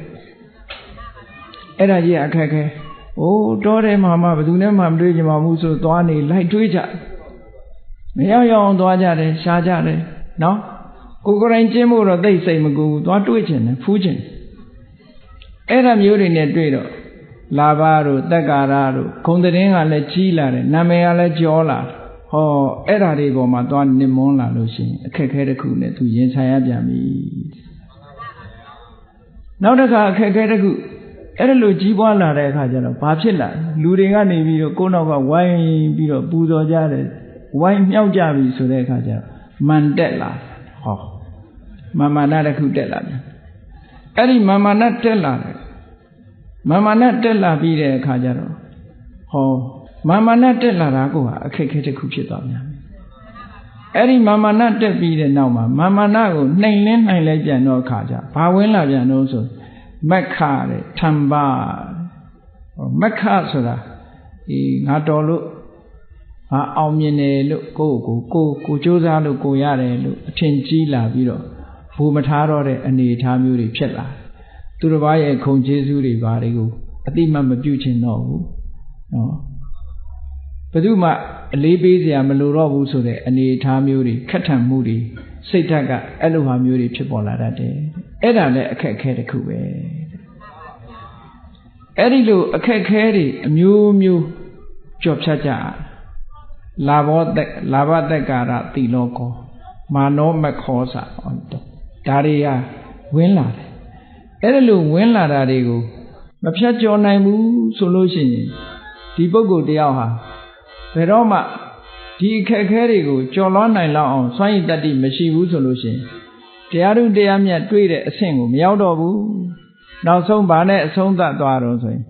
အဲ့ဒါကြီးအခက်အခဲတောထဲမှာမှဘယ်သူနဲ့မှမတွေ့ကြပါဘူးဆိုသွားနေလိုက်တွေးကြမရောက်အောင်သွားကြတယ်ရှားကြတယ်နော်ကိုယ်တိုင်ကျင်းဖို့တော့သိစိတ်မကူဘူးသွားတွေးချင်တယ်ဖူးချင်အဲ့ဒါမျိုးတွေနဲ့တွေ့တော့လာဘတို့တက္ကာရတို့ဂုံသတင်းကလည်းကြီးလာတယ်နာမည်ကလည်းကျော်လာဟောအဲ့ဒါတွေပေါ်မှာသွားနစ်မွန်းလာလို့ရှိရင်အခက်ခဲတစ်ခုနဲ့သူရင်ဆိုင်ရပြန်ပြီနောက်တစ်ခါအခက်ခဲတစ်ခုအဲ့ဒါလိုကြီးပွားလာတဲ့အခါကျတော့ဘာဖြစ်လာလူတွေကနေပြီးတော့ကိုယ်နောက်ကဝိုင်းပြီးတော့ပူဇော်ကြတယ်ဝိုင်းမြောက်ကြပြီဆိုတဲ့အခါကျတော့မန်တက်လာဟောမာနတစ်ခုတက်လာတယ်အဲ့ဒီမာနတက်လာတယ်မာနတက်လာပြီးတဲ့အခါကျတော့ဟော မာမနတက်လာတာကိုအခက်အခဲတစ်ခုဖြစ်သွားများမယ်အဲ့ဒီမာမနတက်ပြီးတဲ့နောက်မှာမာမနကိုနှိမ်လင်းနိုင်လိုက်ပြန်တော့အခါကျဘာဝင်လာပြန်တော့ဆိုမက္ခတဲ့ထံပါမက္ခဆိုတာဒီငါတော်လို့ငါအောင်မြင်တယ်လို့ကိုကြိုးစားလို့ကိုရတယ်လို့အထင်ကြီးလာပြီးတော့ဘူမထားတော့တဲ့အနေအထားမျိုးတွေဖြစ်လာသူတစ်ပါးရဲ့ခုံကျေးဇူးတွေဘာတွေကိုအတိမတ်မပြုချင်တော့ဘူးနော်ဘယ်သူမှအလေးပေးစရာမလိုတော့ဘူးဆိုတဲ့အနေအထားမျိုးတွေခက်ထန်မှုတွေစိတ်ဓာတ်ကအဲ့လိုဟာမျိုးတွေဖြစ်ပေါ်လာတတ်တယ်အဲ့ဒါလည်းအခက်အခဲတစ်ခုပဲအဲ့ဒီလိုအခက်အခဲတွေအမျိုးမျိုးကြော်ဖြတ်ကြလာဘတက္ကာရတိလောကောမာနောမခောစာဒါတွေကဝင်လာတယ်အဲ့ဒါလိုဝင်လာတာတွေကိုမဖြတ်ကျော်နိုင်ဘူးဆိုလို့ရှိရင်ဒီပုဂ္ဂိုလ်တယောက်ဟာဘယ်တော့မှဒီအခက်အခဲတွေကိုကျော်လွှားနိုင်လောက်အောင်စွမ်းရည်တတ္တိမရှိဘူးဆိုလို့ရှိရင်တရားဓုတရားမြတ်တွေ့တဲ့အဆင့်ကိုမရောက်တော့ဘူးနောက်ဆုံးဗာနဲ့အဆုံးသတ်သွားတော့ဆိုရင်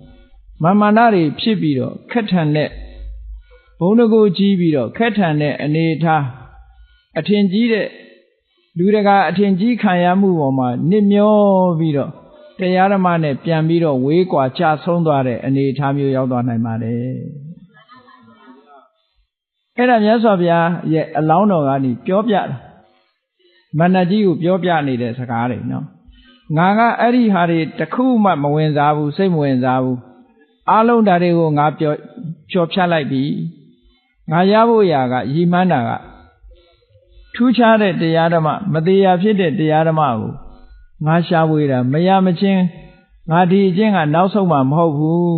မာမနာတွေဖြစ်ပြီးတော့ခက်ထန်တဲ့ဘုံတကူကြီးပြီးတော့ခက်ထန်တဲ့အနေထားအထင်ကြီးတဲ့လူတကာအထင်ကြီးခံရမှုပေါ်မှာနစ်မျောပြီးတော့တရားဓမ္မနဲ့ပြန်ပြီးတော့ဝေးကွာချဆုံးသွားတဲ့အနေအထားမျိုးရောက်သွားနိုင်ပါတယ်အဲ့ဒါမြတ်စွာဘုရားရဲ့အလောင်းတော်ကနေပြောပြတာမဏ္ဍကြီးကိုပြောပြနေတဲ့စကားတွေနော်ငါကအဲ့ဒီဟာတွေတခုမှမဝင်စားဘူးစိတ်မဝင်စားဘူးအားလုံးဓာတ်တွေကိုငါပြောဖြတ်လိုက်ပြီငါရဖို့ရာကရည်မှန်းတာကထူးခြားတဲ့တရားဓမ္မမတရားဖြစ်တဲ့တရားဓမ္မကိုငါရှာဖွေတာမရမချင်းငါဒီအကျင့်ကနောက်ဆုံးမှမဟုတ်ဘူး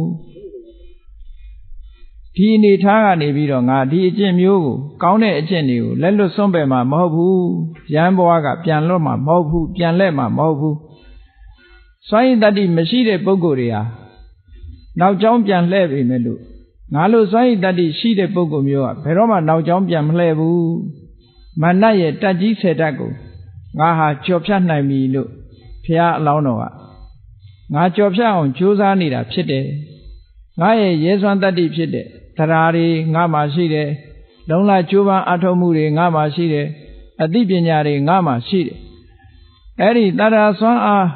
ဒီအနေထားကနေပြီးတော့ငါဒီအကျင့်မျိုးကိုကောင်းတဲ့အကျင့်တွေကိုလက်လွတ်စွန့်ပယ်မှာမဟုတ်ဘူးရဟန်းဘဝကပြန်လွတ်မှာမဟုတ်ဘူးပြန်လှည့်မှာမဟုတ်ဘူးစွမ်းရည်တတ္တိမရှိတဲ့ပုဂ္ဂိုလ်တွေဟာနောက်ကျောင်းပြန်လှည့်ပြီမဲ့လို့ငါလိုစွမ်းရည်တတ္တိရှိတဲ့ပုဂ္ဂိုလ်မျိုးကဘယ်တော့မှနောက်ကျောင်းပြန်မလှည့်ဘူးမာနရဲ့တတ်ကြီးဆယ်တတ်ကိုငါဟာကြော်ဖြတ်နိုင်ပြီလို့ဘုရားအလောင်းတော်ကငါကြော်ဖြတ်အောင်ကြိုးစားနေတာဖြစ်တယ်ငါရဲ့ရဲစွမ်းတတ္တိဖြစ်တဲ့တရားတွေငါမှာရှိတယ်လုံလကြိုးပမ်းအထောက်မှုတွေငါမှာရှိတယ်အသိပညာတွေငါမှာရှိတယ်အဲ့ဒီတရားစွမ်းအား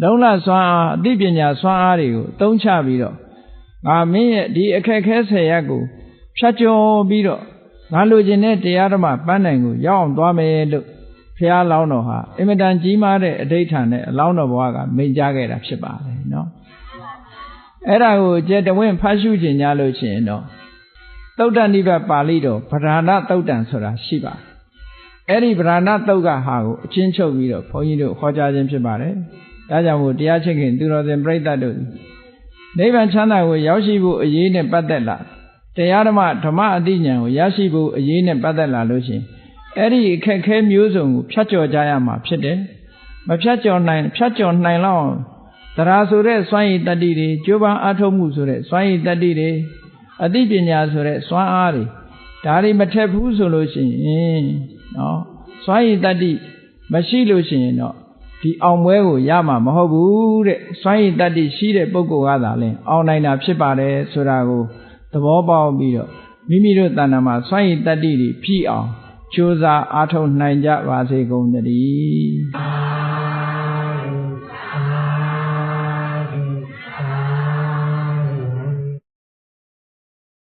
လုံလစွမ်းအားအသိပညာစွမ်းအားတွေကိုသုံးချပြီးတော့ငါမင်းရဲ့ဒီအခက်ခဲဆယ်ရပ်ကိုဖြတ်ကျော်ပြီးတော့ငါလိုချင်တဲ့တရားဓမ္မပန်းနိုင်ကိုရောက်အောင်သွားမယ်လို့ဘုရားလောင်းတော်ဟာအင်မတန်ကြီးမားတဲ့အဋိဋ္ဌာန်နဲ့အလောင်းတော်ဘဝကမိန့်ကြားခဲ့တာဖြစ်ပါတယ်နော်အဲ့ဒါကိုကျေတဝင့်ဖတ်ရှုခြင်းများလို့ရှိရင်တော့သုတ္တနိဗ္ဗာန်ပါဠိတော်ဗဒာနသုတ်တံဆိုတာရှိပါတယ်အဲ့ဒီဗဒာနသုတ်ကဟာကိုအချင်းချုပ်ပြီးတော့ဘုန်းကြီးတို့ဟောကြားခြင်းဖြစ်ပါတယ်ဒါကြောင့်မို့တရားချစ်ခင်သူတော်စင်ပြိဿတ်တို့နိဗ္ဗာန်ချမ်းသာကိုရောက်ရှိဖို့အရေးနဲ့ပတ်သက်လာတရားဓမ္မအသိဉာဏ်ကိုရရှိဖို့အရေးနဲ့ပတ်သက်လာလို့ရှိရင်အဲ့ဒီအခက်ခဲမျိုးစုံကိုဖြတ်ကျော်ကြရမှာဖြစ်တယ်မဖြတ်ကျော်နိုင်လောက်တရားဆိုတဲ့စွမ်းရည်တတ္တိတွေကြိုးပမ်းအားထုတ်မှုဆိုတဲ့စွမ်းရည်တတ္တိတွေအသိပညာဆိုတဲ့စွမ်းအားတွေဒါတွေမထက်ဘူးဆိုလို့ရှိရင်နော်စွမ်းရည်တတ္တိမရှိလို့ရှိရင်တော့ဒီအောင်ပွဲကိုရမှာမဟုတ်ဘူးတဲ့စွမ်းရည်တတ္တိရှိတဲ့ပုဂ္ဂိုလ်ကသာလျှင်အောင်နိုင်တာဖြစ်ပါတယ်ဆိုတာကိုသဘောပေါက်ပြီးတော့မိမိတို့တဏ္ဍာမှာစွမ်းရည်တတ္တိတွေဖြည့်အောင်ကြိုးစားအားထုတ်နိုင်ကြပါစေကုန်သတည်း